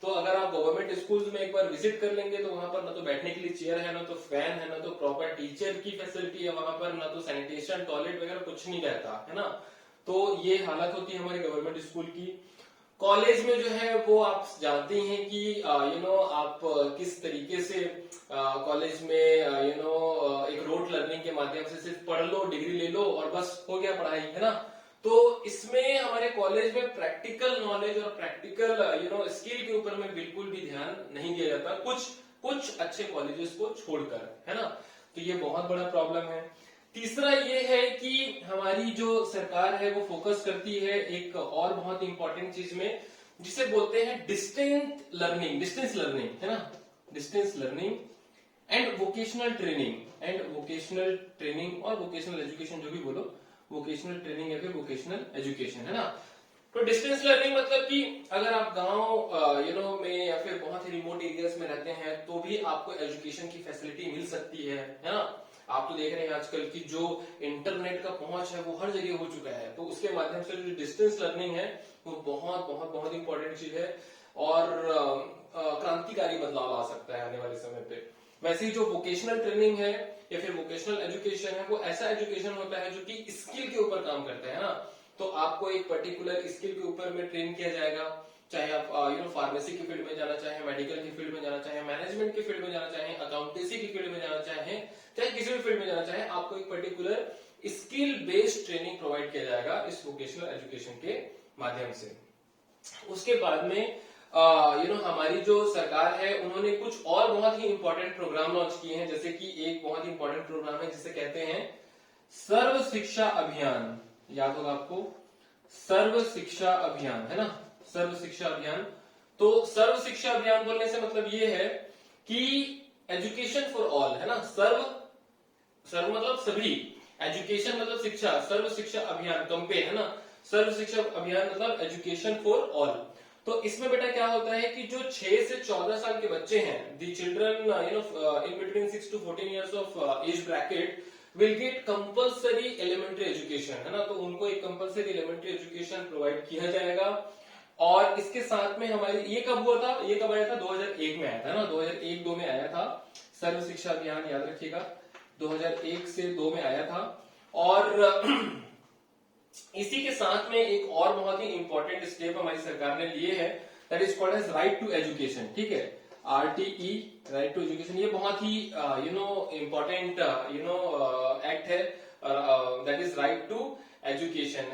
तो अगर आप गवर्नमेंट स्कूल्स में एक बार विजिट कर लेंगे तो वहां पर ना तो बैठने के लिए चेयर है, ना तो फैन है, ना तो प्रॉपर टीचर की फैसिलिटी है वहां पर, ना तो सैनिटेशन, टॉयलेट वगैरह कुछ नहीं रहता है ना। तो ये हालत होती है हमारे गवर्नमेंट स्कूल की। कॉलेज में जो है वो आप जानते हैं कि आप किस तरीके से कॉलेज में एक रोट लर्निंग के माध्यम से सिर्फ पढ़ लो, डिग्री ले लो और बस हो गया पढ़ाई, है ना। तो इसमें हमारे कॉलेज में प्रैक्टिकल नॉलेज और प्रैक्टिकल स्किल के ऊपर में बिल्कुल भी ध्यान नहीं दिया जाता, कुछ कुछ अच्छे कॉलेजेस को छोड़कर, है ना। तो ये बहुत बड़ा प्रॉब्लम है। तीसरा ये है कि हमारी जो सरकार है वो फोकस करती है एक और बहुत इंपॉर्टेंट चीज में, जिसे बोलते हैं डिस्टेंस लर्निंग, है ना, distance learning and vocational training और वोकेशनल एजुकेशन, जो भी बोलो, वोकेशनल ट्रेनिंग या फिर वोकेशनल एजुकेशन, है ना। तो डिस्टेंस लर्निंग मतलब कि अगर आप गांव में या फिर बहुत ही रिमोट एरियाज में रहते हैं तो भी आपको एजुकेशन की फैसिलिटी मिल सकती है ना। आप तो देख रहे हैं आजकल की जो इंटरनेट का पहुंच है वो हर जगह हो चुका है, तो उसके माध्यम से जो डिस्टेंस लर्निंग है वो बहुत बहुत बहुत इंपॉर्टेंट चीज है और क्रांतिकारी बदलाव ला सकता है आने वाले समय पे। वैसे ही जो वोकेशनल ट्रेनिंग है या फिर वोकेशनल एजुकेशन है वो ऐसा एजुकेशन होता है जो कि स्किल के ऊपर काम करता है ना। तो आपको एक पर्टिकुलर स्किल के ऊपर में ट्रेन किया जाएगा, चाहे आप फार्मेसी की फील्ड में जाना चाहे, मेडिकल की फील्ड में जाना चाहे, मैनेजमेंट की फील्ड में जाना चाहे, अकाउंटेंसी की फील्ड में जाना चाहे, चाहे किसी भी फील्ड में जाना चाहे, आपको एक particular skill based training provide किया जाएगा इस वोकेशनल एजुकेशन के माध्यम से। उसके बाद में हमारी जो सरकार है उन्होंने कुछ और बहुत ही इंपॉर्टेंट प्रोग्राम लॉन्च किए हैं, जैसे कि एक बहुत ही इंपॉर्टेंट प्रोग्राम है जिसे कहते हैं सर्व शिक्षा अभियान। याद होगा आपको, सर्व शिक्षा अभियान, है ना, सर्व शिक्षा अभियान। तो सर्व शिक्षा अभियान बोलने से मतलब ये है कि एजुकेशन फॉर ऑल, है ना। सर्व मतलब सभी, एजुकेशन मतलब शिक्षा, सर्व शिक्षा अभियान कंपेयर, है ना। सर्व शिक्षा अभियान मतलब एजुकेशन फॉर ऑल। तो इसमें बेटा क्या होता है कि जो 6 से 14 साल के बच्चे हैं, the children in between 6 to 14 years of age bracket will get compulsory elementary education, है ना। तो उनको एक कंपल्सरी एलिमेंट्री एजुकेशन प्रोवाइड किया जाएगा। और इसके साथ में हमारे ये कब हुआ था, ये कब आया था, 2001 में आया था ना, 2001-2 में आया था सर्व शिक्षा अभियान, याद रखिएगा 2001 से 2 में आया था। और इसी के साथ में एक और बहुत ही इंपॉर्टेंट स्टेप हमारी सरकार ने लिए है, that is called as right to education, ठीक है, RTE, राइट टू एजुकेशन। ये बहुत ही इंपॉर्टेंट एक्ट है, that is right to education,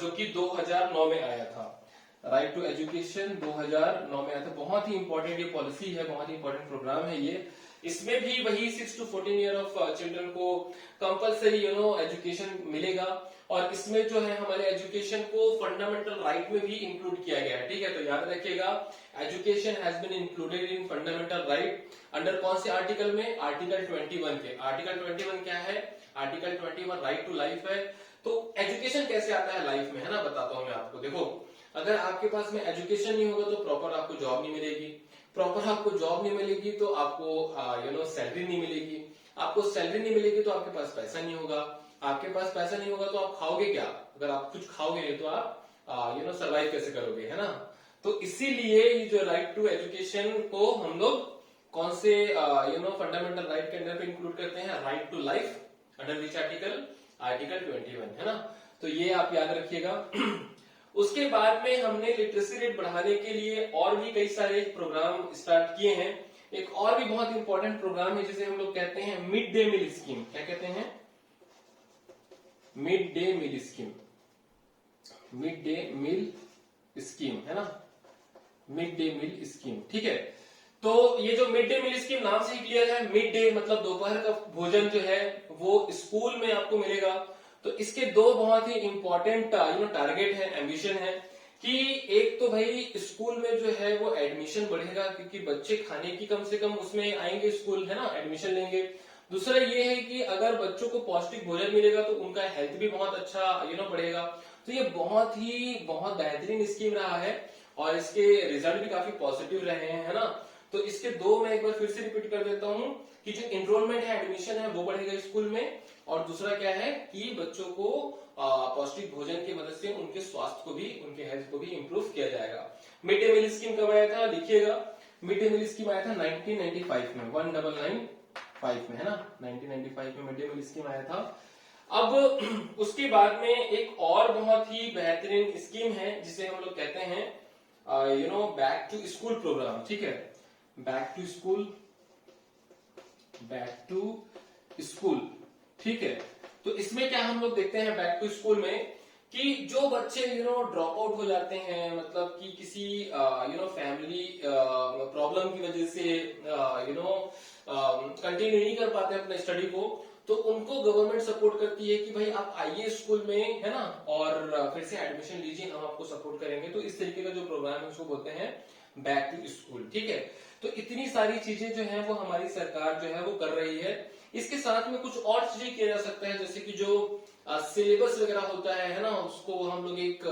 जो कि 2009 में आया था। राइट टू एजुकेशन 2009 में आया था। बहुत ही इंपॉर्टेंट ये पॉलिसी है, बहुत ही इंपॉर्टेंट प्रोग्राम है ये। इसमें भी वही 6 to 14 ईयर ऑफ चिल्ड्रन को कंपल्सरी एजुकेशन मिलेगा। और इसमें जो है हमारे एजुकेशन को फंडामेंटल राइट में भी इंक्लूड किया गया है, ठीक है। तो याद रखिएगा, education has been included in fundamental right under कौन से आर्टिकल में, आर्टिकल 21 के। आर्टिकल 21 क्या है, आर्टिकल 21 राइट टू लाइफ है। तो एजुकेशन कैसे आता है लाइफ में, है ना, बताता हूं मैं आपको। देखो, अगर आपके पास में एजुकेशन नहीं होगा तो प्रॉपर आपको जॉब नहीं मिलेगी, प्रॉपर आपको जॉब नहीं मिलेगी तो आपको सैलरी नहीं मिलेगी, आपको सैलरी नहीं मिलेगी तो आपके पास पैसा नहीं होगा, आपके पास पैसा नहीं होगा तो आप खाओगे क्या, अगर आप कुछ खाओगे नहीं तो आप सर्वाइव कैसे करोगे, है ना। तो इसीलिए ये जो राइट टू एजुकेशन को हम लोग कौन से फंडामेंटल राइट के अंदर पे इंक्लूड करते हैं, right to life under which article, article 21, है ना। तो ये आप याद रखिएगा। उसके बाद में हमने लिटरेसी रेट बढ़ाने के लिए और भी कई सारे प्रोग्राम स्टार्ट किए हैं। एक और भी बहुत इंपॉर्टेंट प्रोग्राम है जिसे हम लोग कहते हैं मिड डे मील स्कीम। क्या कहते हैं, mid day meal scheme, mid day meal scheme, है ना, मिड डे मील स्कीम, ठीक है। तो ये जो मिड डे मील स्कीम नाम से ही क्लियर है, मिड डे मतलब दोपहर का भोजन जो है वो स्कूल में आपको मिलेगा। तो इसके दो बहुत ही इंपॉर्टेंट टारगेट है, एम्बिशन है कि एक तो भाई स्कूल में जो है वो एडमिशन बढ़ेगा, क्योंकि बच्चे खाने की कम से कम उसमें आएंगे स्कूल, है ना, एडमिशन लेंगे। दूसरा ये है कि अगर बच्चों को पौष्टिक भोजन मिलेगा तो उनका हेल्थ भी बहुत अच्छा बढ़ेगा। तो ये बहुत बेहतरीन स्कीम रहा है और इसके रिजल्ट भी काफी पॉजिटिव रहे हैं, है ना। तो इसके दो मैं एक बार फिर से रिपीट कर देता हूँ कि जो एनरोलमेंट है, एडमिशन है, वो बढ़ेगा स्कूल में, और दूसरा क्या है कि बच्चों को पौष्टिक भोजन की मदद से उनके स्वास्थ्य को भी, उनके हेल्थ को भी इंप्रूव किया जाएगा। मिड डे मील स्कीम कब आया था, लिखिएगा। मिड डे मील स्कीम आया था 1995 में, 1995 में, है ना, 1995 में मिड डे मील स्कीम आया था। अब उसके बाद में एक और बहुत ही बेहतरीन स्कीम है जिसे हम लोग कहते हैं बैक टू स्कूल प्रोग्राम। ठीक है, back to school, back to school. ठीक है, तो इसमें क्या हम लोग देखते हैं बैक टू स्कूल में कि जो बच्चे ड्रॉप आउट हो जाते हैं, मतलब कि किसी फैमिली प्रॉब्लम की वजह से कंटिन्यू नहीं कर पाते अपने स्टडी को, तो उनको गवर्नमेंट सपोर्ट करती है कि भाई आप आइए स्कूल में, है ना, और फिर से एडमिशन लीजिए, हम आपको सपोर्ट करेंगे। तो इस तरीके का जो प्रोग्राम है उसको बोलते हैं बैक टू स्कूल। ठीक है, तो इतनी सारी चीजें जो है वो हमारी सरकार जो है वो कर रही है। इसके साथ में कुछ और चीजें किया जा सकता है, जैसे कि जो सिलेबस वगैरह होता है ना, उसको हम लोग एक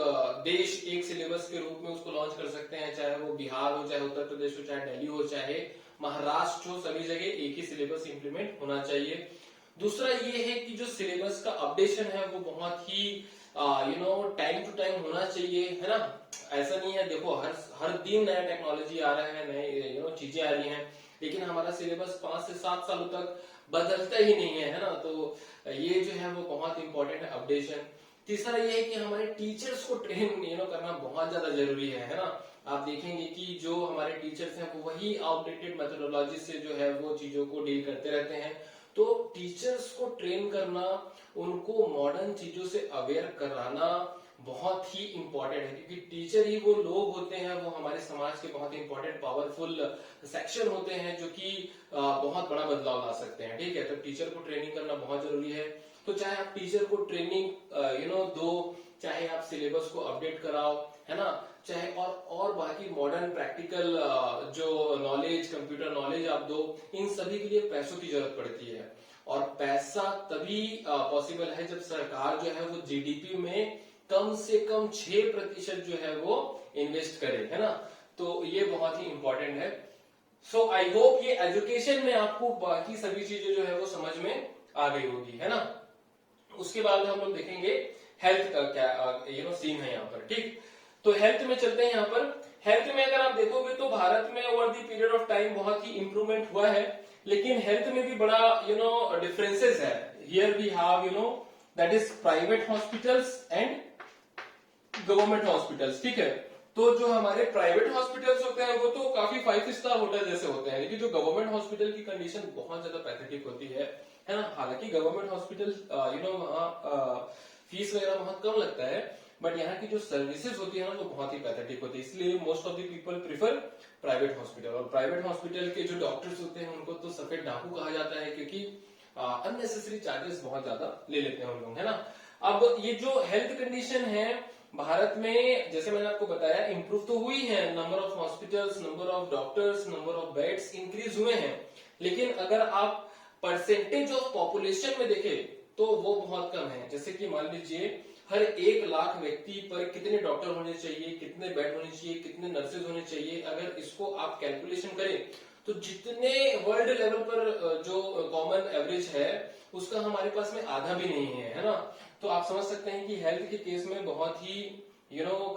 देश एक सिलेबस के रूप में उसको लॉन्च कर सकते हैं, चाहे वो बिहार हो, चाहे उत्तर प्रदेश हो, चाहे दिल्ली हो, चाहे महाराष्ट्र हो, सभी जगह एक ही सिलेबस इंप्लीमेंट होना चाहिए। दूसरा ये है कि जो सिलेबस का अपडेशन है वो बहुत ही टाइम टू टाइम होना चाहिए, है ना। ऐसा नहीं है, देखो हर दिन नया टेक्नोलॉजी आ रहा है, नए चीजें आ रही हैं, लेकिन हमारा सिलेबस 5 से 7 सालों तक बदलता ही नहीं है ना। तो ये जो है वो बहुत इंपॉर्टेंट है, अपडेशन। तीसरा ये है कि हमारे टीचर्स को ट्रेन करना बहुत ज्यादा जरूरी है ना। आप देखेंगे कि जो हमारे टीचर्स हैं वो वही आउटडेटेड मेथोडोलॉजी से जो है वो चीजों को डील करते रहते हैं। तो टीचर्स को ट्रेन करना, उनको मॉडर्न चीजों से अवेयर कराना बहुत ही इंपॉर्टेंट है, क्योंकि टीचर ही वो लोग होते हैं, वो हमारे समाज के बहुत इंपॉर्टेंट पावरफुल सेक्शन होते हैं जो कि बहुत बड़ा बदलाव ला सकते हैं। ठीक है, तो टीचर को ट्रेनिंग करना बहुत जरूरी है। तो चाहे आप टीचर को ट्रेनिंग दो, चाहे आप सिलेबस को अपडेट कराओ, है ना, चाहे और बाकी मॉडर्न प्रैक्टिकल जो नॉलेज, कंप्यूटर नॉलेज आप दो, इन सभी के लिए पैसों की जरूरत पड़ती है। और पैसा तभी पॉसिबल है जब सरकार जो है वो जीडीपी में कम से कम 6% जो है वो इन्वेस्ट करे, है ना। तो ये बहुत ही इंपॉर्टेंट है। सो आई होप ये एजुकेशन में आपको बाकी सभी चीजें जो है वो समझ में आ गई होगी, है ना। उसके बाद हम लोग देखेंगे हेल्थ का क्या सीन है यहाँ पर। ठीक, तो हेल्थ में चलते हैं। यहाँ पर हेल्थ में अगर आप देखोगे तो भारत में over the period of time बहुत ही इंप्रूवमेंट हुआ है, लेकिन हेल्थ में भी बड़ा डिफरेंसेस है। Here we have that is private hospitals and government hospitals. ठीक है, तो जो हमारे प्राइवेट हॉस्पिटल्स होते हैं वो तो काफी 5 स्टार होटल जैसे होते हैं, लेकिन जो गवर्नमेंट हॉस्पिटल की कंडीशन बहुत ज्यादा पैथेटिक होती है ना। हालांकि गवर्नमेंट हॉस्पिटल फीस वगैरह बहुत कम लगता है, बट यहाँ की जो सर्विसेज होती है ना वो बहुत ही पैथेटिक होती है, इसलिए most of the people prefer private hospital. और प्राइवेट हॉस्पिटल के जो डॉक्टर्स होते हैं उनको तो सफेद डाकू कहा जाता है, क्योंकि अननेसेसरी चार्जेस बहुत ज्यादा ले लेते हैं उन लोग, है ना। अब ये जो हेल्थ कंडीशन है भारत में, जैसे मैंने आपको बताया, इंप्रूव तो हुई है, number of hospitals, number of doctors, number of beds increase हुए हैं, लेकिन अगर आप परसेंटेज ऑफ पॉपुलेशन में देखें तो वो बहुत कम है। जैसे कि मान लीजिए हर 1 लाख व्यक्ति पर कितने डॉक्टर होने चाहिए, कितने बेड होने चाहिए, कितने नर्सेज होने चाहिए, अगर इसको आप कैलकुलेशन करें तो जितने वर्ल्ड लेवल पर जो कॉमन एवरेज है उसका हमारे पास में आधा भी नहीं है ना। तो आप समझ सकते हैं कि हेल्थ के केस में बहुत ही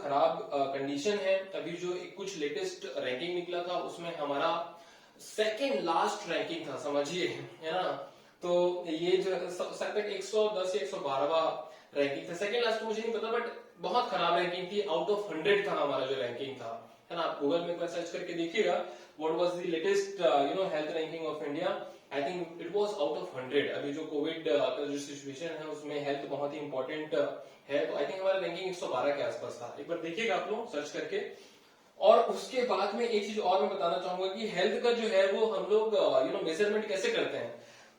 खराब कंडीशन है। अभी जो कुछ लेटेस्ट रैंकिंग निकला था उसमें हमारा सेकेंड लास्ट रैंकिंग था, समझिए, है ना। तो ये जो 110 या 112वां रैंकिंग था, सेकेंड लास्ट मुझे नहीं पता, बट बहुत खराब रैंकिंग थी। आउट ऑफ 100 था हमारा जो रैंकिंग था, है ना। आप गूगल में एक बार सर्च करके देखिएगा what was the latest health ranking of India. I think it was out of 100। अभी जो कोविड का जो सिचुएशन है उसमें हेल्थ बहुत ही इंपॉर्टेंट है, तो आई थिंक हमारा रैंकिंग 112 के आसपास था। एक बार देखिएगा आप लोग सर्च करके। और उसके बाद में एक चीज और मैं बताना चाहूंगा कि हेल्थ का जो है वो हम लोग मेजरमेंट कैसे करते हैं।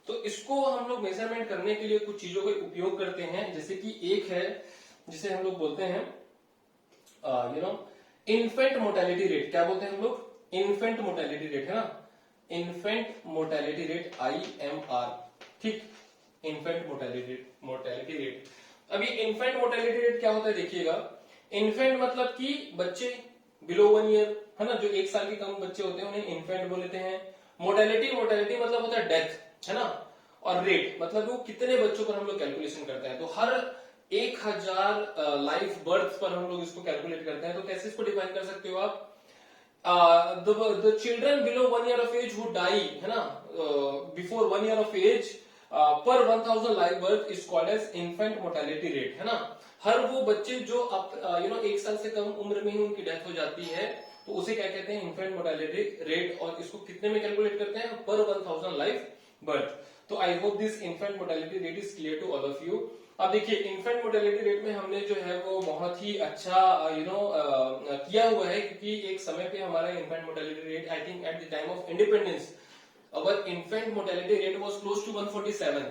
तो इसको हम लोग मेजरमेंट करने के लिए कुछ चीजों का उपयोग करते हैं, जैसे कि एक है जिसे हम लोग बोलते हैं इन्फेंट मोर्टेलिटी रेट। क्या बोलते हैं हम लोग? इन्फेंट मोर्टेलिटी रेट, है ना। Infant mortality rate, IMR। ठीक। Infant mortality rate. अभी इन्फेंट मोर्टेलिटी रेट क्या होता है देखिएगा। इन्फेंट मतलब कि बच्चे बिलो 1 ईयर, है ना, जो 1 साल के कम बच्चे होते हैं उन्हें इन्फेंट बोलते हैं। मोर्टेलिटी मतलब होता है डेथ, है ना। और रेट मतलब वो कितने बच्चों पर हम लोग कैलकुलेशन करते हैं। तो हर 1000 लाइफ बर्थ पर हम लोग इसको कैलकुलेट करते हैं। तो कैसे इसको डिफाइन कर सकते हो आप। the children below 1 year of age who die, है ना, before 1 year of age per 1000 live birth is called as infant mortality rate, है ना। हर वो बच्चे जो अब 1 साल से कम उम्र में ही उनकी डेथ हो जाती है तो उसे क्या कहते हैं, इन्फेंट मोर्टेलिटी रेट। और इसको कितने में कैलकुलेट करते हैं, पर 1000 लाइफ बर्थ। तो I hope this infant mortality rate is clear to all of you. अब देखिए इन्फेंट मोर्टेलिटी रेट में हमने जो है वो बहुत ही अच्छा किया हुआ है, क्योंकि एक समय पे हमारा infant mortality rate, I think at the time of independence our infant mortality rate was close to 147,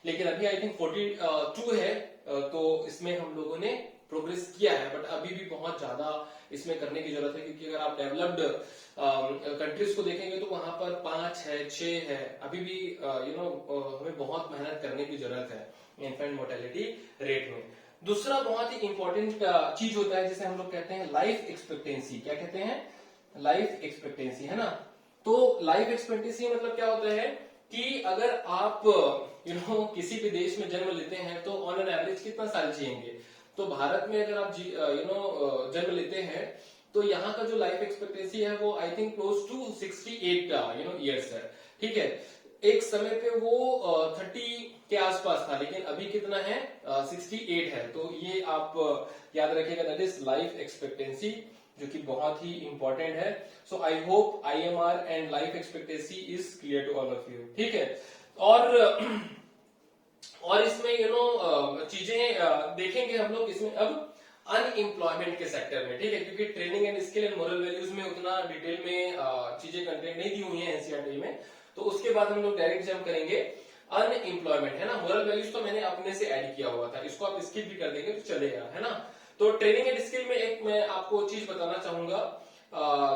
लेकिन अभी आई थिंक 42 है। तो इसमें हम लोगों ने प्रोग्रेस किया है, बट अभी भी बहुत ज्यादा इसमें करने की जरूरत है, क्योंकि अगर आप डेवलप्ड कंट्रीज को देखेंगे तो वहां पर 5 है, 6 है, अभी भी हमें बहुत मेहनत करने की जरूरत है इन्फेंट मोर्टेलिटी रेट में। दूसरा बहुत ही इंपॉर्टेंट चीज होता है जिसे हम लोग कहते हैं लाइफ एक्सपेक्टेंसी। क्या कहते हैं, लाइफ एक्सपेक्टेंसी, है ना। तो लाइफ एक्सपेक्टेंसी मतलब क्या होता है कि अगर आप किसी भी देश में जन्म लेते हैं तो ऑन एन एवरेज कितना साल जिएंगे। तो भारत में अगर आप जन्म लेते हैं तो यहाँ का जो लाइफ एक्सपेक्टेंसी है वो I think close to 68 years है, ठीक है। एक समय पे वो 30 के आसपास था, लेकिन अभी कितना है, 68 है। तो ये आप याद रखिएगा, दैट इज लाइफ एक्सपेक्टेंसी, जो कि बहुत ही इंपॉर्टेंट है। So I hope IMR and life expectancy is clear to all of you, ठीक है। और इसमें चीजें देखेंगे हम लोग इसमें अब अनएम्प्लॉयमेंट के सेक्टर में, ठीक है, क्योंकि training and skill and moral values में उतना डिटेल में चीजें कंटेंट नहीं दी हुई है एनसीईआरटी में। तो उसके बाद हम लोग डायरेक्ट जंप करेंगे अनएम्प्लॉयमेंट, है ना। मोरल वैल्यूज तो मैंने अपने से ऐड किया हुआ था, इसको आप स्किप भी कर देंगे तो चलेगा, है ना। तो ट्रेनिंग एंड स्किल में एक मैं आपको चीज बताना चाहूंगा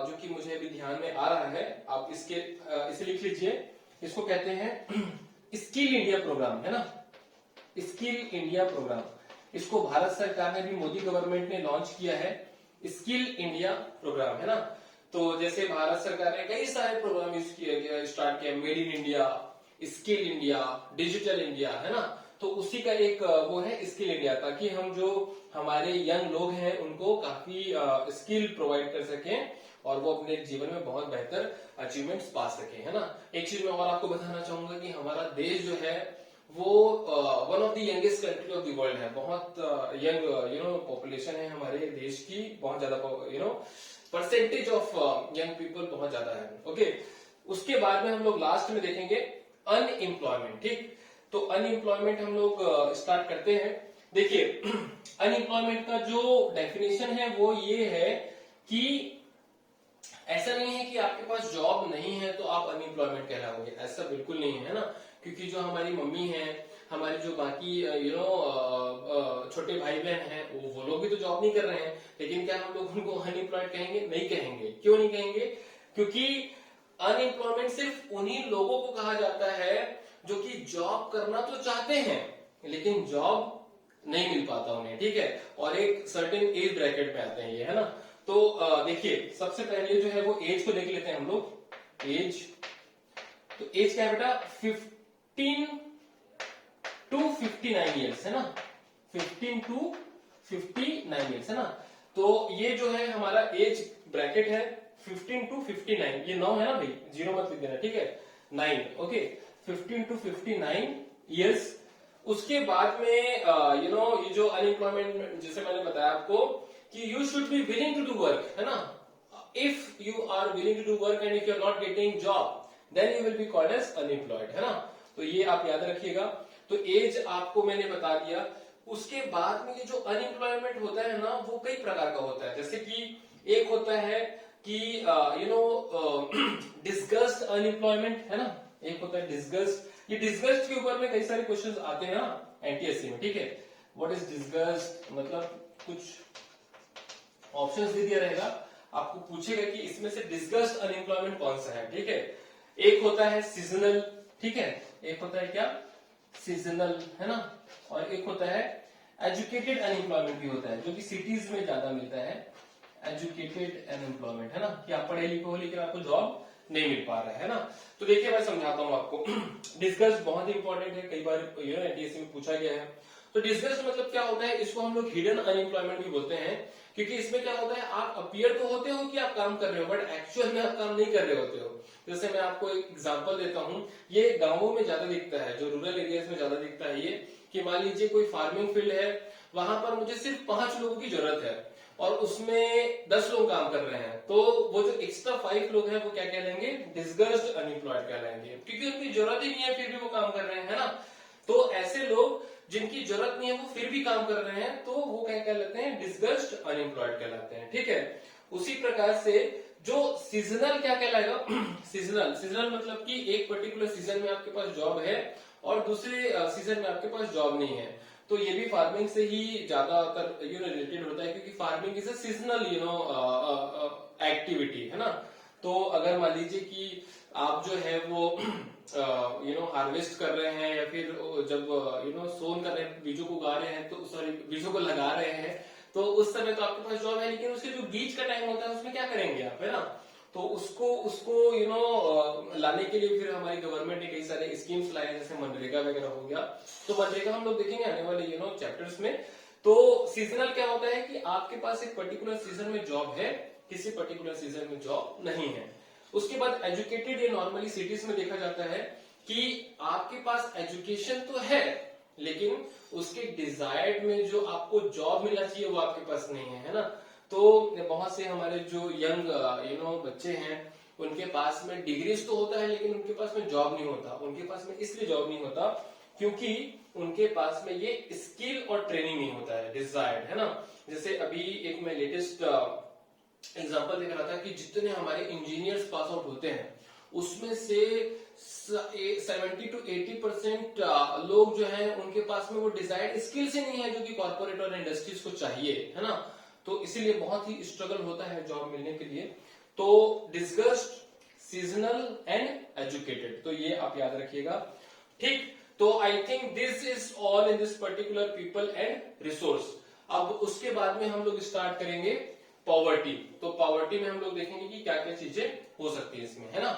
जो कि मुझे अभी ध्यान में आ रहा है। आप इसे लिख लीजिए। इसको कहते हैं स्किल इंडिया प्रोग्राम, है ना, स्किल इंडिया प्रोग्राम। इसको भारत सरकार ने भी, मोदी गवर्नमेंट ने लॉन्च किया है, स्किल इंडिया प्रोग्राम, है ना। तो जैसे भारत सरकार ने कई सारे प्रोग्राम स्टार्ट किया, made in India, skill India, digital India, है ना। तो उसी का एक वो है स्किल इंडिया, ताकि हम जो हमारे यंग लोग हैं उनको काफी स्किल प्रोवाइड कर सकें और वो अपने जीवन में बहुत बेहतर अचीवमेंट्स पा सकें, है ना। एक चीज मैं और आपको बताना चाहूंगा कि हमारा देश जो है वो one of the youngest country of the world है। बहुत यंग पॉपुलेशन है हमारे देश की, बहुत ज्यादा परसेंटेज ऑफ यंग पीपल बहुत ज्यादा है, ओके। उसके बाद में हम लोग लास्ट में देखेंगे अनएम्प्लॉयमेंट, ठीक। तो अनएम्प्लॉयमेंट हम लोग स्टार्ट करते हैं। देखिए अनएम्प्लॉयमेंट का जो डेफिनेशन है वो ये है कि ऐसा नहीं है कि आपके पास जॉब नहीं है तो आप अनएम्प्लॉयमेंट कहलाओगे, ऐसा बिल्कुल नहीं है ना। क्योंकि जो हमारी मम्मी है, हमारे जो बाकी छोटे भाई बहन हैं, वो लोग भी तो जॉब नहीं कर रहे हैं, लेकिन क्या हम लोग उनको अनएम्प्लॉयड कहेंगे? नहीं कहेंगे। क्यों नहीं कहेंगे? क्योंकि अनएम्प्लॉयमेंट सिर्फ उन्हीं लोगों को कहा जाता है जो कि जॉब करना तो चाहते हैं लेकिन जॉब नहीं मिल पाता उन्हें, ठीक है। और एक सर्टेन एज ब्रैकेट में आते हैं ये, है ना। तो देखिए सबसे पहले जो है वो एज को देख लेते हैं हम लोग। एज, तो एज क्या है बेटा? 15 to 59 ईयर्स, है ना। 15 to 59 ईयर्स, है ना। तो ये जो है हमारा एज ब्रैकेट है 15 to 59। ये 9 है ना भाई, 0 मत लिख देना, ठीक है। 9, ओके। 15 to 59 years. उसके बाद में ये जो अनएम्प्लॉयमेंट, जैसे मैंने बताया आपको कि you should be willing to do work, है ना। If you are willing to do work and if you are not getting job then you will be called as unemployed, है ना। तो ये आप याद रखिएगा। तो एज आपको मैंने बता दिया। उसके बाद में ये जो अनएम्प्लॉयमेंट होता है ना, वो कई प्रकार का होता है। जैसे कि एक होता है कि डिस्गस्ट अनएम्प्लॉयमेंट, है ना। एक होता है डिस्गस्ट। ये डिस्गस्ट के ऊपर में कई सारे क्वेश्चंस आते हैं ना एनटीएससी में, ठीक है। व्हाट इज डिस्गस्ट, मतलब कुछ ऑप्शंस दे दिया रहेगा, आपको पूछेगा कि इसमें से डिस्गस्ट अनएम्प्लॉयमेंट कौन सा है, ठीक है। एक होता है सीजनल, ठीक है। एक होता है क्या? सीजनल, है ना, और एक होता है एजुकेटेड अनएम्प्लॉयमेंट भी होता है, जो कि सिटीज में ज्यादा मिलता है, एजुकेटेड अनएम्प्लॉयमेंट, है ना, कि आप पढ़े लिखे हो लेकिन आपको जॉब नहीं मिल पा रहा है ना। तो देखिए मैं समझाता हूँ आपको। डिस्गस्ट बहुत इंपॉर्टेंट है, कई बार एनटीएससी में पूछा गया है। तो डिस्गस्ट मतलब क्या होता है, इसको हम लोग हिडन अनएम्प्लॉयमेंट भी बोलते हैं, क्योंकि इसमें क्या होता है, आप अपीयर तो होते हो कि आप काम कर रहे हो, बट एक्चुअल में आप काम नहीं कर रहे होते हो। जैसे मैं आपको एक एग्जांपल देता हूँ, ये गांवों में ज्यादा दिखता है, जो रूरल एरियाज में ज्यादा दिखता है ये, कि मान लीजिए कोई फार्मिंग फील्ड है, वहां पर मुझे सिर्फ 5 लोगों की जरूरत है और उसमें 10 लोग काम कर रहे हैं, तो वो जो एक्स्ट्रा 5 लोग हैं वो क्या कहलाएंगे, डिस्गस्ड अनएम्प्लॉयड कहलाएंगे, क्योंकि उनकी जरूरत ही नहीं है फिर भी वो काम कर रहे हैं, है ना। तो ऐसे लोग जिनकी जरूरत नहीं है वो फिर भी काम कर रहे हैं, तो वो क्या कहलाते हैं, डिस्गस्ड अनएम्प्लॉयड कहलाते हैं, ठीक है। उसी प्रकार से जो सीजनल क्या कहलाएगा, सीजनल मतलब कि एक पर्टिकुलर सीजन में आपके पास जॉब है और दूसरे सीजन में आपके पास जॉब नहीं है, तो ये भी फार्मिंग से ही ज्यादातर रिलेटेड होता है, क्योंकि farming is a seasonal activity, है ना। तो अगर मान लीजिए कि आप जो है वो हार्वेस्ट कर रहे हैं, या फिर जब सोन कर रहे हैं, बीजों को उगा रहे हैं, तो सॉरी बीजों को लगा रहे हैं, तो उस समय तो आपके पास जॉब है, लेकिन उसके जो बीज का टाइम होता है उसमें क्या करेंगे आप, है ना। तो उसको लाने के लिए फिर हमारी गवर्नमेंट ने कई सारे स्कीम्स लाए, जैसे मनरेगा वगैरह हो गया। तो मनरेगा हम लोग देखेंगे आने वाले चैप्टर्स में। तो सीजनल क्या होता है कि आपके पास एक पर्टिकुलर सीजन में जॉब है, किसी पर्टिकुलर सीजन में जॉब नहीं है। उसके बाद एजुकेटेड, ये नॉर्मली सिटीज में देखा जाता है कि आपके पास एजुकेशन तो है, लेकिन उसके डिजायर्ड में जो आपको जॉब मिलना चाहिए वो आपके पास नहीं है ना। तो बहुत से हमारे जो यंग बच्चे हैं, उनके पास में डिग्रीज तो होता है, लेकिन उनके पास में जॉब नहीं होता। उनके पास में इसलिए जॉब नहीं होता क्योंकि उनके पास में ये स्किल और ट्रेनिंग नहीं होता है डिजायर्ड, है ना। जैसे अभी एक मैं लेटेस्ट एग्जांपल देख रहा था कि जितने हमारे इंजीनियर्स पास आउट होते हैं, उसमें से 70 to 80% लोग जो हैं उनके पास में वो डिजायर्ड स्किल्स ही नहीं है, जो कि कॉर्पोरेट और इंडस्ट्रीज को चाहिए, है ना। तो इसीलिए बहुत ही स्ट्रगल होता है जॉब मिलने के लिए। तो डिस्गस्ड, सीजनल एंड एजुकेटेड, तो ये आप याद रखिएगा, ठीक। तो I think this is all in this particular people and resource. अब उसके बाद में हम लोग स्टार्ट करेंगे पॉवर्टी। तो पॉवर्टी में हम लोग देखेंगे कि क्या क्या चीजें हो सकती है इसमें, है ना।